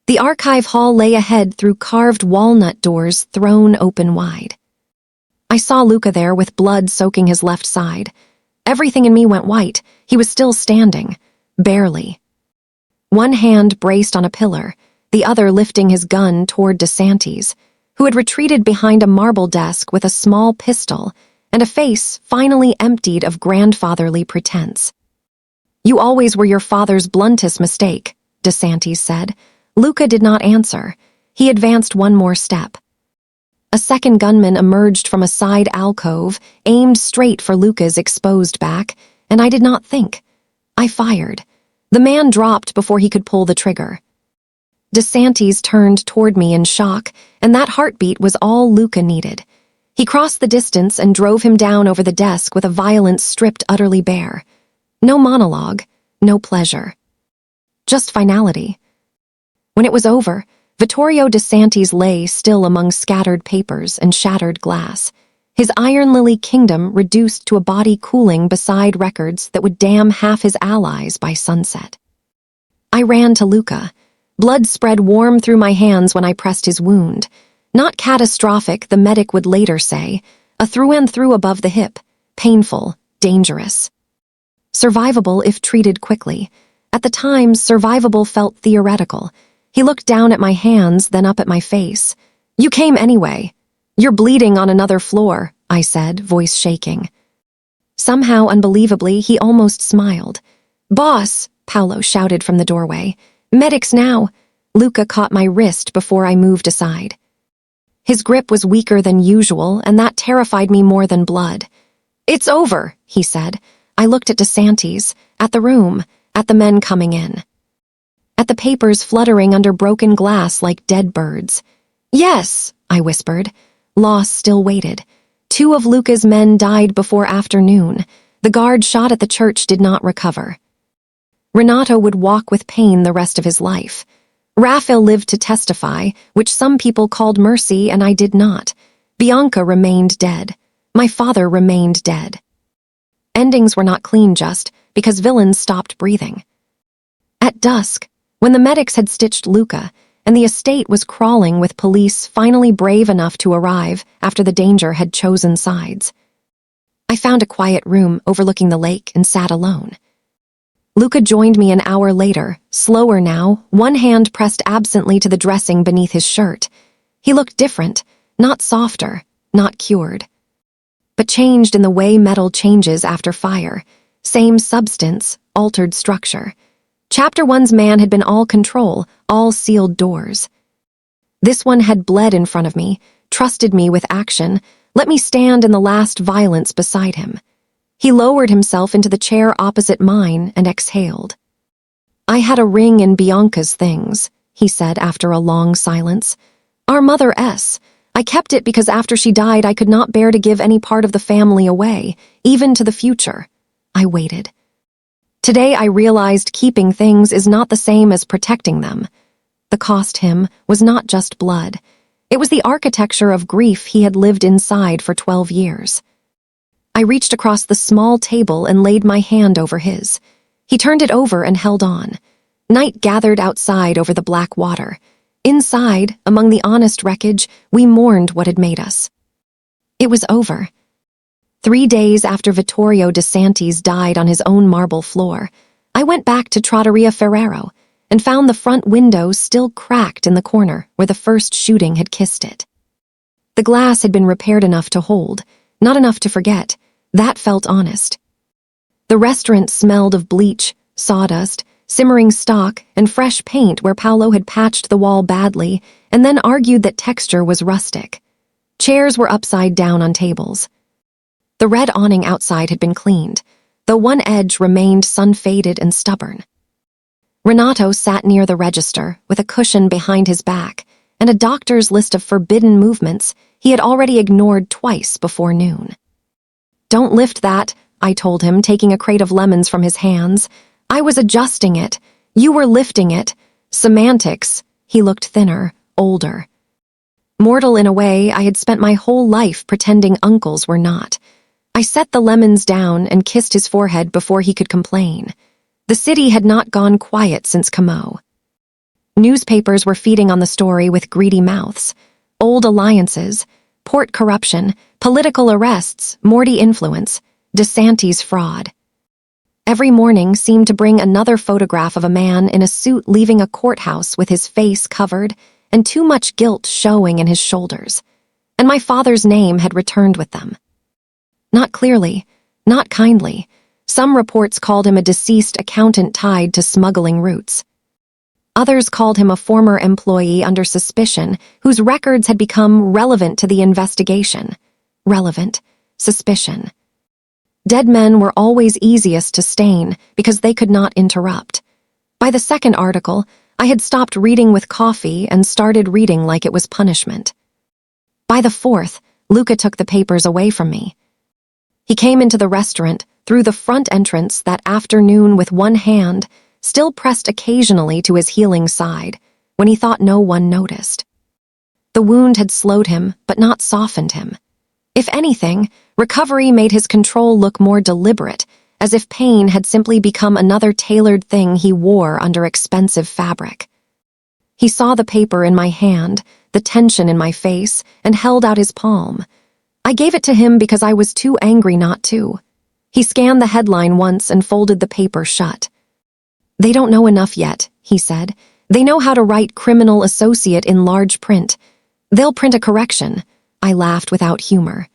The archive hall lay ahead through carved walnut doors thrown open wide. I saw Luca there with blood soaking his left side. Everything in me went white. He was still standing. Barely. 1 hand braced on a pillar, the other lifting his gun toward DeSantis, who had retreated behind a marble desk with a small pistol and a face finally emptied of grandfatherly pretense. You always were your father's bluntest mistake, DeSantis said. Luca did not answer. He advanced 1 more step. A second gunman emerged from a side alcove, aimed straight for Luca's exposed back, and I did not think. I fired. The man dropped before he could pull the trigger. DeSantis turned toward me in shock, and that heartbeat was all Luca needed. He crossed the distance and drove him down over the desk with a violence stripped utterly bare. No monologue, no pleasure. Just finality. When it was over, Vittorio DeSantis lay still among scattered papers and shattered glass, his Iron Lily kingdom reduced to a body cooling beside records that would damn half his allies by sunset. I ran to Luca. Blood spread warm through my hands when I pressed his wound. Not catastrophic, the medic would later say, a through-and-through above the hip, painful, dangerous. Survivable if treated quickly. At the time, survivable felt theoretical. He looked down at my hands, then up at my face. You came anyway. You're bleeding on another floor, I said, voice shaking. Somehow, unbelievably, he almost smiled. Boss, Paolo shouted from the doorway. Medics now. Luca caught my wrist before I moved aside. His grip was weaker than usual, and that terrified me more than blood. It's over, he said. I looked at DeSantis, at the room, at the men coming in. At the papers fluttering under broken glass like dead birds. Yes, I whispered. Loss still waited. 2 of Luca's men died before afternoon. The guard shot at the church did not recover. Renato would walk with pain the rest of his life. Raphael lived to testify, which some people called mercy and I did not. Bianca remained dead. My father remained dead. Endings were not clean just because villains stopped breathing. At dusk, when the medics had stitched Luca, and the estate was crawling with police finally brave enough to arrive after the danger had chosen sides, I found a quiet room overlooking the lake and sat alone. Luca joined me an hour later, slower now, 1 hand pressed absently to the dressing beneath his shirt. He looked different, not softer, not cured, but changed in the way metal changes after fire. Same substance, altered structure. Chapter 1's man had been all control, all sealed doors. This one had bled in front of me, trusted me with action, let me stand in the last violence beside him. He lowered himself into the chair opposite mine and exhaled. I had a ring in Bianca's things, he said after a long silence. Our mother S. I kept it because after she died I could not bear to give any part of the family away, even to the future. I waited. Today I realized keeping things is not the same as protecting them. The cost him was not just blood. It was the architecture of grief he had lived inside for 12 years. I reached across the small table and laid my hand over his. He turned it over and held on. Night gathered outside over the black water. Inside, among the honest wreckage, we mourned what had made us. It was over. 3 days after Vittorio De Santis died on his own marble floor, I went back to Trattoria Ferrero and found the front window still cracked in the corner where the first shooting had kissed it. The glass had been repaired enough to hold, not enough to forget. That felt honest. The restaurant smelled of bleach, sawdust, simmering stock, and fresh paint where Paolo had patched the wall badly and then argued that texture was rustic. Chairs were upside down on tables. The red awning outside had been cleaned, though one edge remained sun-faded and stubborn. Renato sat near the register with a cushion behind his back and a doctor's list of forbidden movements he had already ignored twice before noon. "Don't lift that," I told him, taking a crate of lemons from his hands. "I was adjusting it. You were lifting it. Semantics." He looked thinner, older. Mortal in a way I had spent my whole life pretending uncles were not. I set the lemons down and kissed his forehead before he could complain. The city had not gone quiet since Como. Newspapers were feeding on the story with greedy mouths. Old alliances, port corruption, political arrests, Morty influence, De Santis fraud. Every morning seemed to bring another photograph of a man in a suit leaving a courthouse with his face covered and too much guilt showing in his shoulders. And my father's name had returned with them. Not clearly, not kindly. Some reports called him a deceased accountant tied to smuggling routes. Others called him a former employee under suspicion whose records had become relevant to the investigation. Relevant, suspicion. Dead men were always easiest to stain because they could not interrupt. By the second article, I had stopped reading with coffee and started reading like it was punishment. By the fourth, Luca took the papers away from me. He came into the restaurant through the front entrance that afternoon with one hand, still pressed occasionally to his healing side, when he thought no one noticed. The wound had slowed him, but not softened him. If anything, recovery made his control look more deliberate, as if pain had simply become another tailored thing he wore under expensive fabric. He saw the paper in my hand, the tension in my face, and held out his palm. I gave it to him because I was too angry not to. He scanned the headline once and folded the paper shut. "They don't know enough yet," he said. "They know how to write criminal associate in large print. They'll print a correction." I laughed without humor.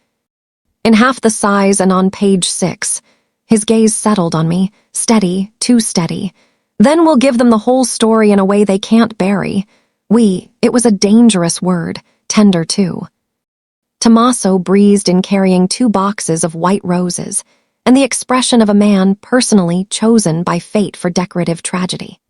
"In half the size and on page 6. His gaze settled on me, steady, too steady. "Then we'll give them the whole story in a way they can't bury. It was a dangerous word, tender too." Tommaso breezed in carrying 2 boxes of white roses, and the expression of a man personally chosen by fate for decorative tragedy.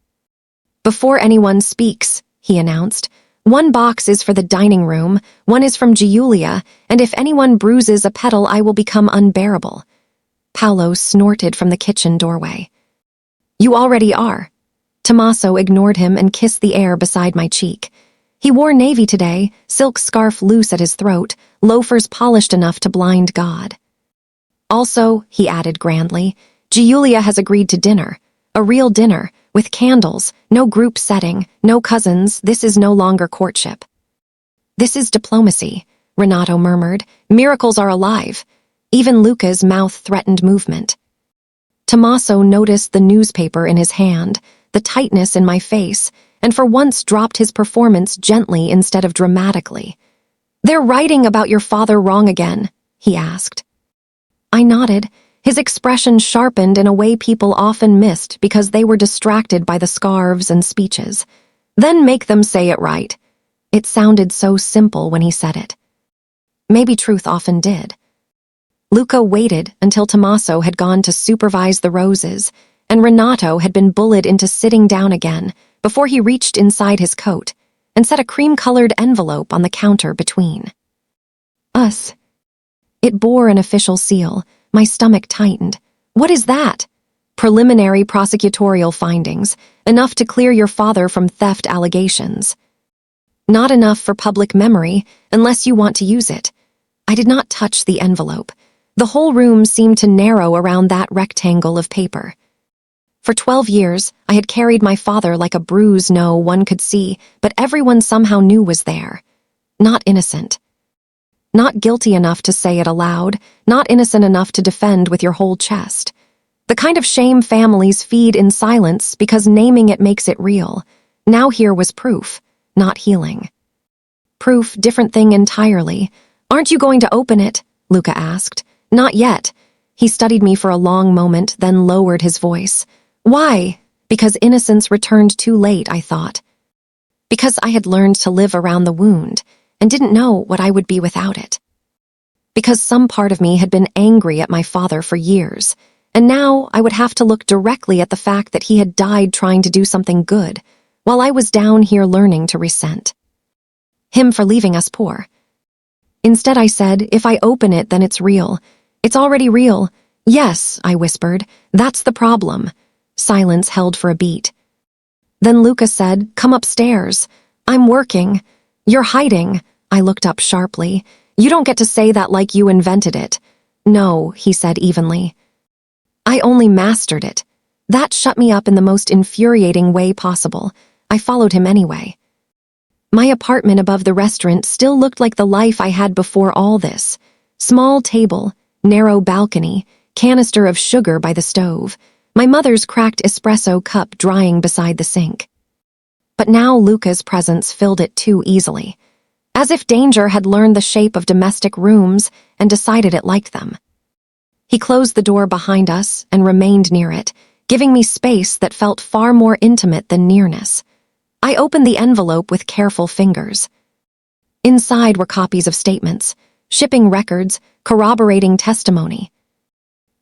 "Before anyone speaks," he announced, "1 box is for the dining room, 1 is from Giulia, and if anyone bruises a petal I will become unbearable." Paolo snorted from the kitchen doorway. "You already are." Tommaso ignored him and kissed the air beside my cheek. He wore navy today, silk scarf loose at his throat, loafers polished enough to blind God. "Also," he added grandly, "Giulia has agreed to dinner. A real dinner, with candles, no group setting, no cousins. This is no longer courtship." "This is diplomacy," Renato murmured. "Miracles are alive." Even Luca's mouth threatened movement. Tommaso noticed the newspaper in his hand, the tightness in my face, and for once dropped his performance gently instead of dramatically. "They're writing about your father wrong again," he asked. I nodded. His expression sharpened in a way people often missed because they were distracted by the scarves and speeches. "Then make them say it right." It sounded so simple when he said it. Maybe truth often did. Luca waited until Tommaso had gone to supervise the roses, and Renato had been bullied into sitting down again before he reached inside his coat and set a cream-colored envelope on the counter between us. It bore an official seal. My stomach tightened. "What is that?" "Preliminary prosecutorial findings, enough to clear your father from theft allegations." "Not enough for public memory, unless you want to use it." I did not touch the envelope. The whole room seemed to narrow around that rectangle of paper. For 12 years, I had carried my father like a bruise no one could see, but everyone somehow knew was there. Not innocent. Not guilty enough to say it aloud, not innocent enough to defend with your whole chest. The kind of shame families feed in silence because naming it makes it real. Now here was proof, not healing. Proof, different thing entirely. Aren't you going to open it? Luca asked. Not yet. He studied me for a long moment, then lowered his voice. Why? Because innocence returned too late, I thought. Because I had learned to live around the wound and didn't know what I would be without it. Because some part of me had been angry at my father for years, and now I would have to look directly at the fact that he had died trying to do something good, while I was down here learning to resent him for leaving us poor. Instead I said, if I open it, then it's real. It's already real. Yes, I whispered, that's the problem. Silence held for a beat. Then Luca said, come upstairs. I'm working. You're hiding. I looked up sharply. You don't get to say that like you invented it. No, he said evenly. I only mastered it. That shut me up in the most infuriating way possible. I followed him anyway. My apartment above the restaurant still looked like the life I had before all this. Small table, narrow balcony, canister of sugar by the stove, my mother's cracked espresso cup drying beside the sink. But now Luca's presence filled it too easily, as if danger had learned the shape of domestic rooms and decided it liked them. He closed the door behind us and remained near it, giving me space that felt far more intimate than nearness. I opened the envelope with careful fingers. Inside were copies of statements, shipping records, corroborating testimony.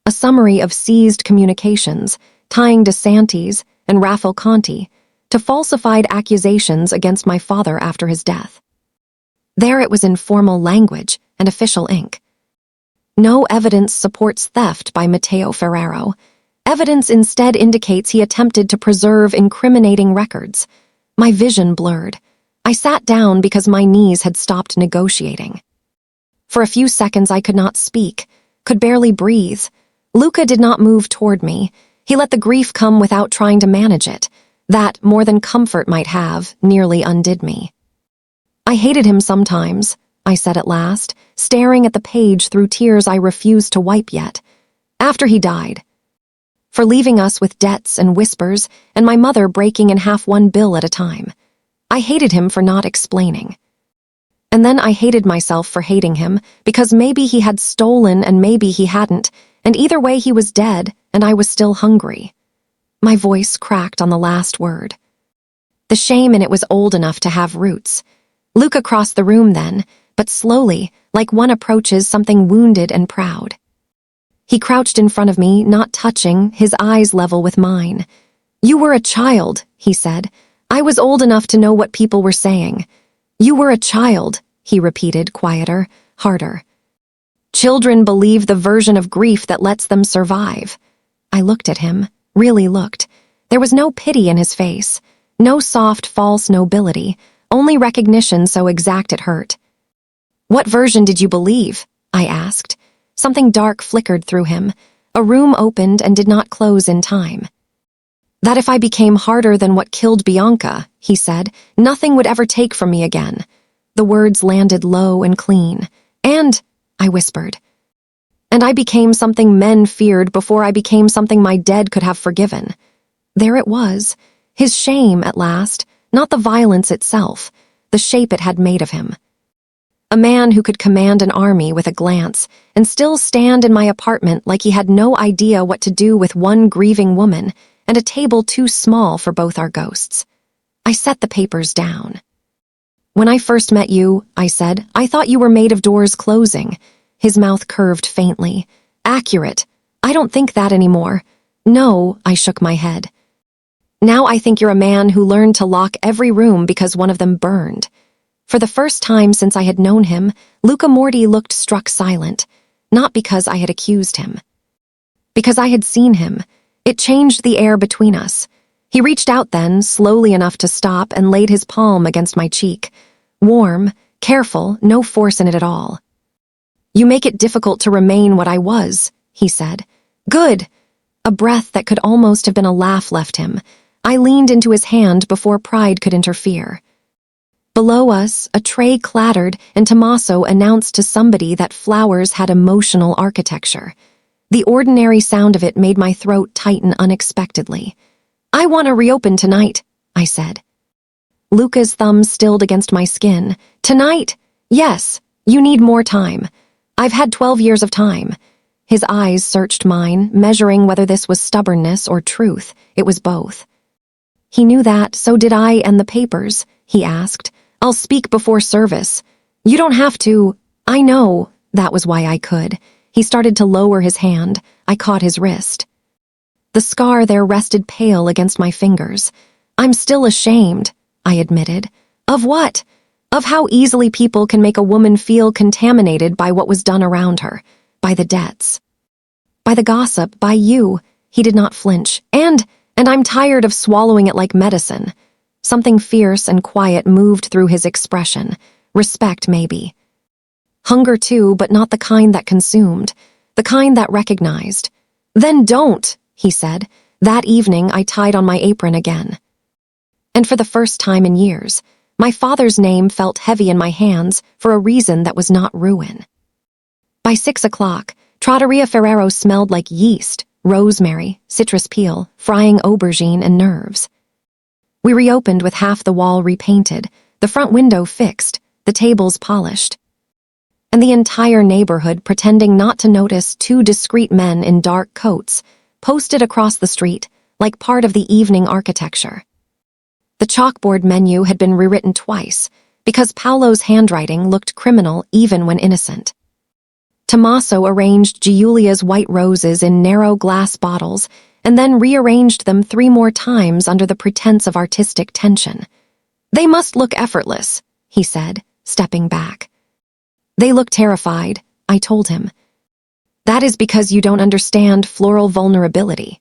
A summary of seized communications, tying DeSantis and Rafael Conti to falsified accusations against my father after his death. There it was in formal language and official ink. No evidence supports theft by Matteo Ferrero. Evidence instead indicates he attempted to preserve incriminating records. My vision blurred. I sat down because my knees had stopped negotiating. For a few seconds I could not speak, could barely breathe. Luca did not move toward me. He let the grief come without trying to manage it. That, more than comfort might have, nearly undid me. I hated him sometimes, I said at last, staring at the page through tears I refused to wipe yet. After he died. For leaving us with debts and whispers, and my mother breaking in half one bill at a time. I hated him for not explaining. And then I hated myself for hating him, because maybe he had stolen and maybe he hadn't, and either way he was dead, and I was still hungry. My voice cracked on the last word. The shame in it was old enough to have roots. Luca crossed the room then, but slowly, like one approaches something wounded and proud. He crouched in front of me, not touching, his eyes level with mine. You were a child, he said. I was old enough to know what people were saying. You were a child, he repeated, quieter, harder. Children believe the version of grief that lets them survive. I looked at him, really looked. There was no pity in his face, no soft, false nobility, only recognition so exact it hurt. What version did you believe? I asked. Something dark flickered through him. A room opened and did not close in time. That if I became harder than what killed Bianca, he said, nothing would ever take from me again. The words landed low and clean. And, I whispered. And I became something men feared before I became something my dead could have forgiven. There it was, his shame at last, not the violence itself, the shape it had made of him. A man who could command an army with a glance and still stand in my apartment like he had no idea what to do with one grieving woman and a table too small for both our ghosts. I set the papers down. When I first met you, I said, I thought you were made of doors closing. His mouth curved faintly. Accurate. I don't think that anymore. No, I shook my head. Now I think you're a man who learned to lock every room because one of them burned. For the first time since I had known him, Luca Morti looked struck silent, not because I had accused him. Because I had seen him. It changed the air between us. He reached out then, slowly enough to stop, and laid his palm against my cheek. Warm, careful, no force in it at all. You make it difficult to remain what I was, he said. Good. A breath that could almost have been a laugh left him. I leaned into his hand before pride could interfere. Below us, a tray clattered, and Tommaso announced to somebody that flowers had emotional architecture. The ordinary sound of it made my throat tighten unexpectedly. I want to reopen tonight, I said. Luca's thumb stilled against my skin. Tonight? Yes. You need more time. I've had 12 years of time. His eyes searched mine, measuring whether this was stubbornness or truth. It was both. He knew that, so did I, and the papers, he asked. I'll speak before service. You don't have to. I know. That was why I could. He started to lower his hand. I caught his wrist. The scar there rested pale against my fingers. I'm still ashamed, I admitted. Of what? Of how easily people can make a woman feel contaminated by what was done around her, by the debts, by the gossip, by you. He did not flinch. And I'm tired of swallowing it like medicine. Something fierce and quiet moved through his expression. Respect, maybe. Hunger too, but not the kind that consumed, the kind that recognized. Then don't, he said. That evening I tied on my apron again. And for the first time in years, my father's name felt heavy in my hands for a reason that was not ruin. By 6 o'clock, Trattoria Ferrero smelled like yeast, rosemary, citrus peel, frying aubergine, and nerves. We reopened with half the wall repainted, the front window fixed, the tables polished, and the entire neighborhood pretending not to notice two discreet men in dark coats, posted across the street like part of the evening architecture. The chalkboard menu had been rewritten twice, because Paolo's handwriting looked criminal even when innocent. Tommaso arranged Giulia's white roses in narrow glass bottles and then rearranged them 3 more times under the pretense of artistic tension. They must look effortless, he said, stepping back. They look terrified, I told him. That is because you don't understand floral vulnerability.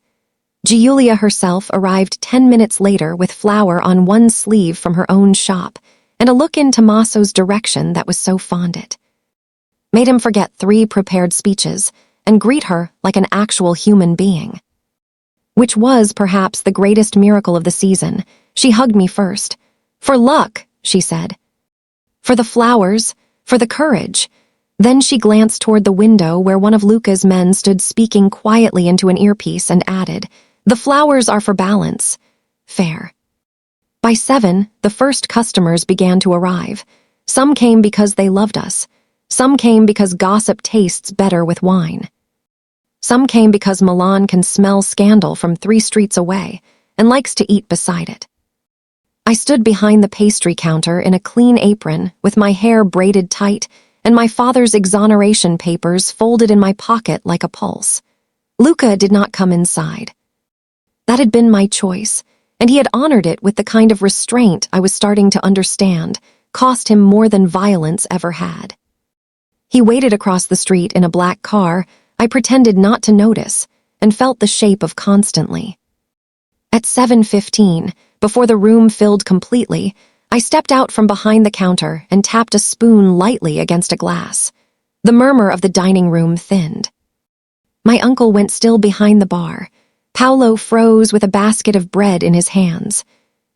Giulia herself arrived 10 minutes later with flower on one sleeve from her own shop, and a look in Tommaso's direction that was so fondant. Made him forget 3 prepared speeches and greet her like an actual human being. Which was, perhaps, the greatest miracle of the season. She hugged me first. For luck, she said. For the flowers, for the courage. Then she glanced toward the window where one of Luca's men stood speaking quietly into an earpiece and added, The flowers are for balance. Fair. By 7, the first customers began to arrive. Some came because they loved us. Some came because gossip tastes better with wine. Some came because Milan can smell scandal from 3 streets away and likes to eat beside it. I stood behind the pastry counter in a clean apron with my hair braided tight and my father's exoneration papers folded in my pocket like a pulse. Luca did not come inside. That had been my choice, and he had honored it with the kind of restraint I was starting to understand cost him more than violence ever had. He waited across the street in a black car I pretended not to notice and felt the shape of constantly. At 7:15, before the room filled completely, I stepped out from behind the counter and tapped a spoon lightly against a glass. The murmur of the dining room thinned. My uncle went still behind the bar. Paolo froze with a basket of bread in his hands.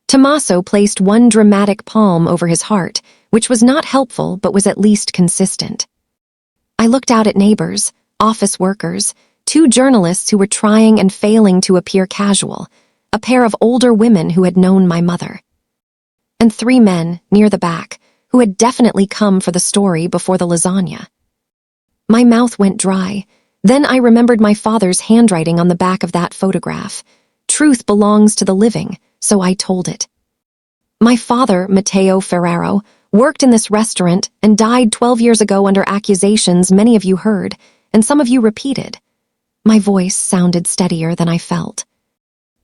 Tommaso placed one dramatic palm over his heart, which was not helpful but was at least consistent. I looked out at neighbors, office workers, 2 journalists who were trying and failing to appear casual, a pair of older women who had known my mother, and 3 men, near the back, who had definitely come for the story before the lasagna. My mouth went dry. Then I remembered my father's handwriting on the back of that photograph. Truth belongs to the living, so I told it. My father, Matteo Ferrero, worked in this restaurant and died 12 years ago under accusations many of you heard, and some of you repeated. My voice sounded steadier than I felt.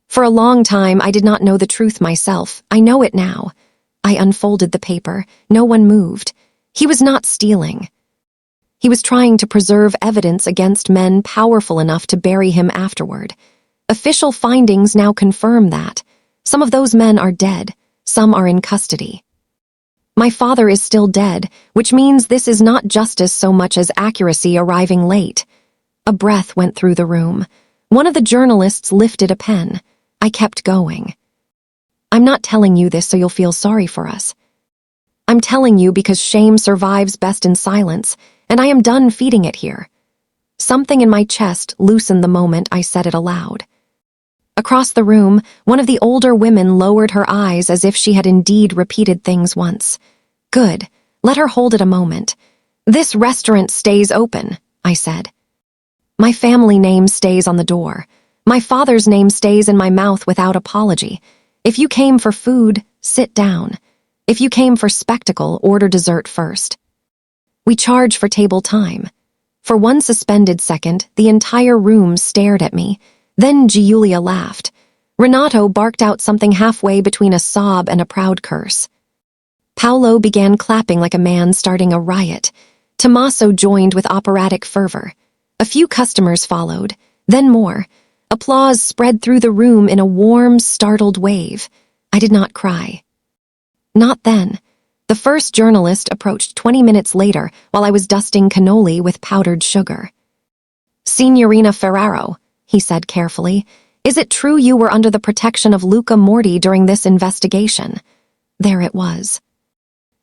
For a long time, I did not know the truth myself. I know it now. I unfolded the paper. No one moved. He was not stealing. He was trying to preserve evidence against men powerful enough to bury him afterward. Official findings now confirm that. Some of those men are dead. Some are in custody. My father is still dead, which means this is not justice so much as accuracy arriving late. A breath went through the room. One of the journalists lifted a pen. I kept going. I'm not telling you this so you'll feel sorry for us. I'm telling you because shame survives best in silence, and I am done feeding it here. Something in my chest loosened the moment I said it aloud. Across the room, one of the older women lowered her eyes as if she had indeed repeated things once. Good. Let her hold it a moment. This restaurant stays open, I said. My family name stays on the door. My father's name stays in my mouth without apology. If you came for food, sit down. If you came for spectacle, order dessert first. We charge for table time. For one suspended second, the entire room stared at me. Then Giulia laughed. Renato barked out something halfway between a sob and a proud curse. Paolo began clapping like a man starting a riot. Tommaso joined with operatic fervor. A few customers followed, then more. Applause spread through the room in a warm, startled wave. I did not cry. Not then. The first journalist approached 20 minutes later while I was dusting cannoli with powdered sugar. Signorina Ferraro, he said carefully, is it true you were under the protection of Luca Morti during this investigation? There it was.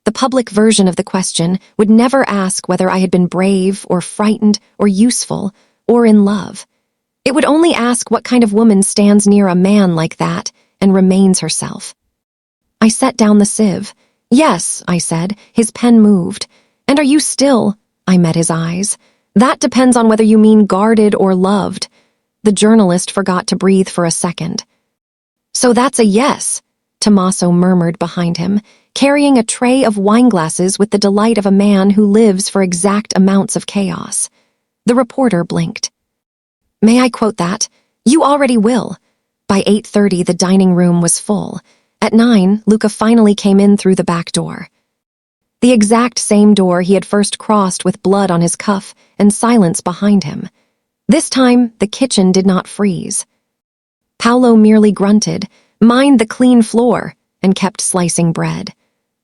The public version of the question would never ask whether I had been brave or frightened or useful or in love. It would only ask what kind of woman stands near a man like that and remains herself. I set down the sieve. Yes, I said. His pen moved. And are you still? I met his eyes. That depends on whether you mean guarded or loved. The journalist forgot to breathe for a second. So that's a yes, Tommaso murmured behind him, carrying a tray of wineglasses with the delight of a man who lives for exact amounts of chaos. The reporter blinked. May I quote that? You already will. By 8:30, the dining room was full. At 9, Luca finally came in through the back door. The exact same door he had first crossed with blood on his cuff and silence behind him. This time, the kitchen did not freeze. Paolo merely grunted, "Mind the clean floor," and kept slicing bread.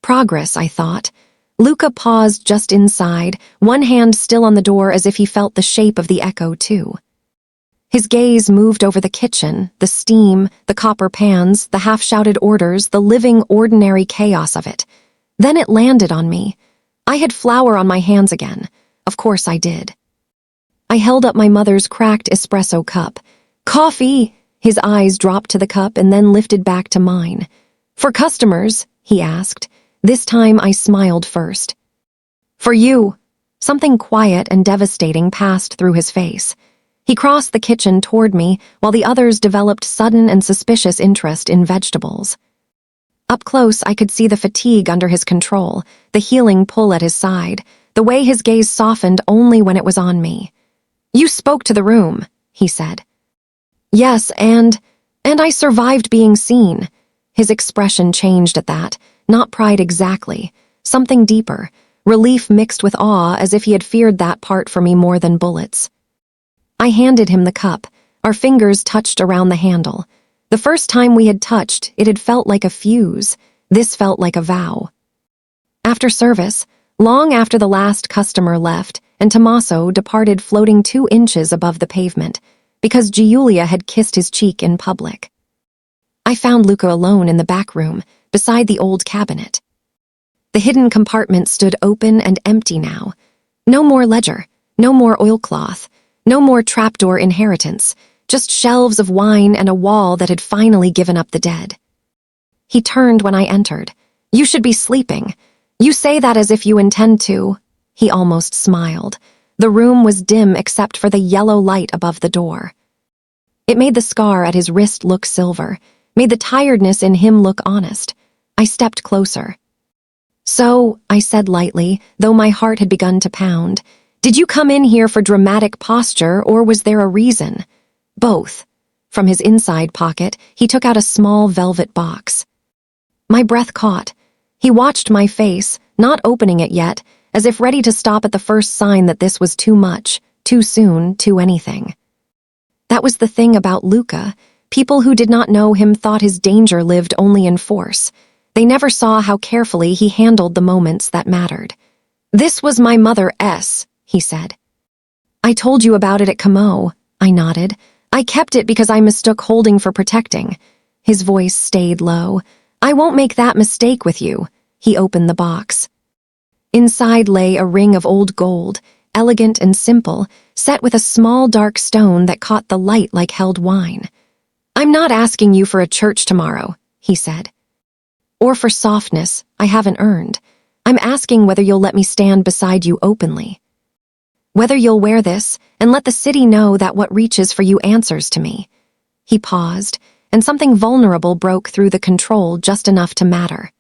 Progress, I thought. Luca paused just inside, one hand still on the door as if he felt the shape of the echo, too. His gaze moved over the kitchen, the steam, the copper pans, the half-shouted orders, the living, ordinary chaos of it. Then it landed on me. I had flour on my hands again. Of course I did. I held up my mother's cracked espresso cup. "Coffee!" His eyes dropped to the cup and then lifted back to mine. "For customers?" he asked. This time I smiled first. "For you." Something quiet and devastating passed through his face. He crossed the kitchen toward me while the others developed sudden and suspicious interest in vegetables. Up close, I could see the fatigue under his control, the healing pull at his side, the way his gaze softened only when it was on me. "You spoke to the room," he said. "Yes, and I survived being seen." His expression changed at that, not pride exactly, something deeper, relief mixed with awe as if he had feared that part for me more than bullets. I handed him the cup. Our fingers touched around the handle. The first time we had touched, it had felt like a fuse. This felt like a vow. After service, long after the last customer left, and Tommaso departed floating 2 inches above the pavement, because Giulia had kissed his cheek in public. I found Luca alone in the back room, beside the old cabinet. The hidden compartment stood open and empty now. No more ledger, no more oilcloth, no more trapdoor inheritance, just shelves of wine and a wall that had finally given up the dead. He turned when I entered. "You should be sleeping. You say that as if you intend to." He almost smiled. The room was dim except for the yellow light above the door. It made the scar at his wrist look silver, made the tiredness in him look honest. I stepped closer. "So," I said lightly, though my heart had begun to pound, "did you come in here for dramatic posture, or was there a reason?" "Both." From his inside pocket, he took out a small velvet box. My breath caught. He watched my face, not opening it yet, as if ready to stop at the first sign that this was too much, too soon, too anything. That was the thing about Luca. People who did not know him thought his danger lived only in force. They never saw how carefully he handled the moments that mattered. "This was my mother S," he said. "I told you about it at Camo," I nodded. "I kept it because I mistook holding for protecting." His voice stayed low. "I won't make that mistake with you." He opened the box. Inside lay a ring of old gold, elegant and simple, set with a small dark stone that caught the light like held wine. "I'm not asking you for a church tomorrow," he said. "Or for softness I haven't earned. I'm asking whether you'll let me stand beside you openly. Whether you'll wear this and let the city know that what reaches for you answers to me." He paused, and something vulnerable broke through the control just enough to matter.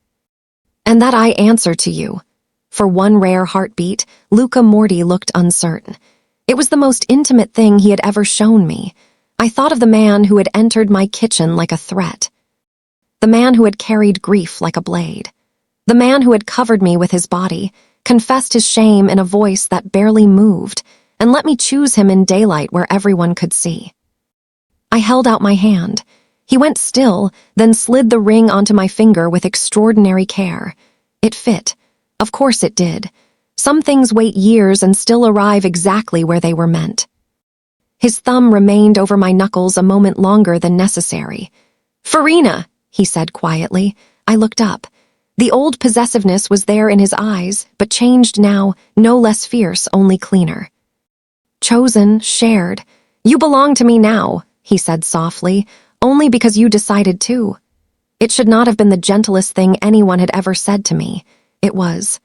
"And that I answer to you." For one rare heartbeat, Luca Morty looked uncertain. It was the most intimate thing he had ever shown me. I thought of the man who had entered my kitchen like a threat. The man who had carried grief like a blade. The man who had covered me with his body, confessed his shame in a voice that barely moved, and let me choose him in daylight where everyone could see. I held out my hand. He went still, then slid the ring onto my finger with extraordinary care. It fit. Of course it did. Some things wait years and still arrive exactly where they were meant. His thumb remained over my knuckles a moment longer than necessary. "Farina," he said quietly. I looked up. The old possessiveness was there in his eyes, but changed now, no less fierce, only cleaner. "Chosen, shared. You belong to me now," he said softly, "only because you decided to." It should not have been the gentlest thing anyone had ever said to me. It was.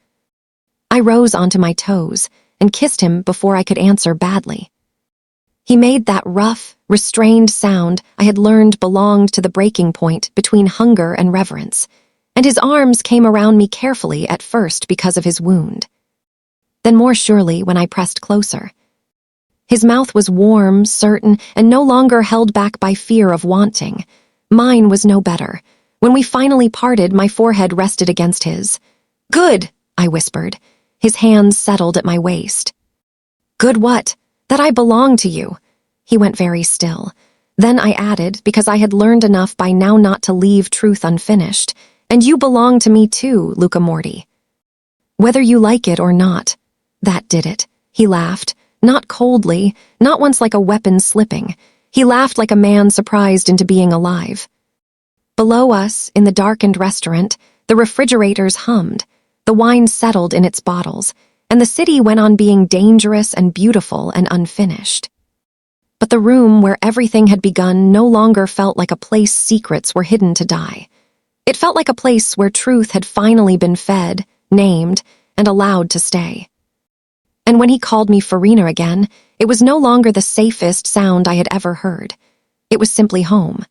I rose onto my toes and kissed him before I could answer badly. He made that rough, restrained sound I had learned belonged to the breaking point between hunger and reverence, and his arms came around me carefully at first because of his wound. Then more surely when I pressed closer. His mouth was warm, certain, and no longer held back by fear of wanting. Mine was no better. When we finally parted, my forehead rested against his. "Good," I whispered. His hands settled at my waist. "Good what?" "That I belong to you." He went very still. Then I added, because I had learned enough by now not to leave truth unfinished, "And you belong to me too, Luca Morty. Whether you like it or not." That did it. He laughed, not coldly, not once like a weapon slipping. He laughed like a man surprised into being alive. Below us, in the darkened restaurant, the refrigerators hummed. The wine settled in its bottles, and the city went on being dangerous and beautiful and unfinished. But the room where everything had begun no longer felt like a place secrets were hidden to die. It felt like a place where truth had finally been fed, named, and allowed to stay. And when he called me Farina again, it was no longer the safest sound I had ever heard. It was simply home.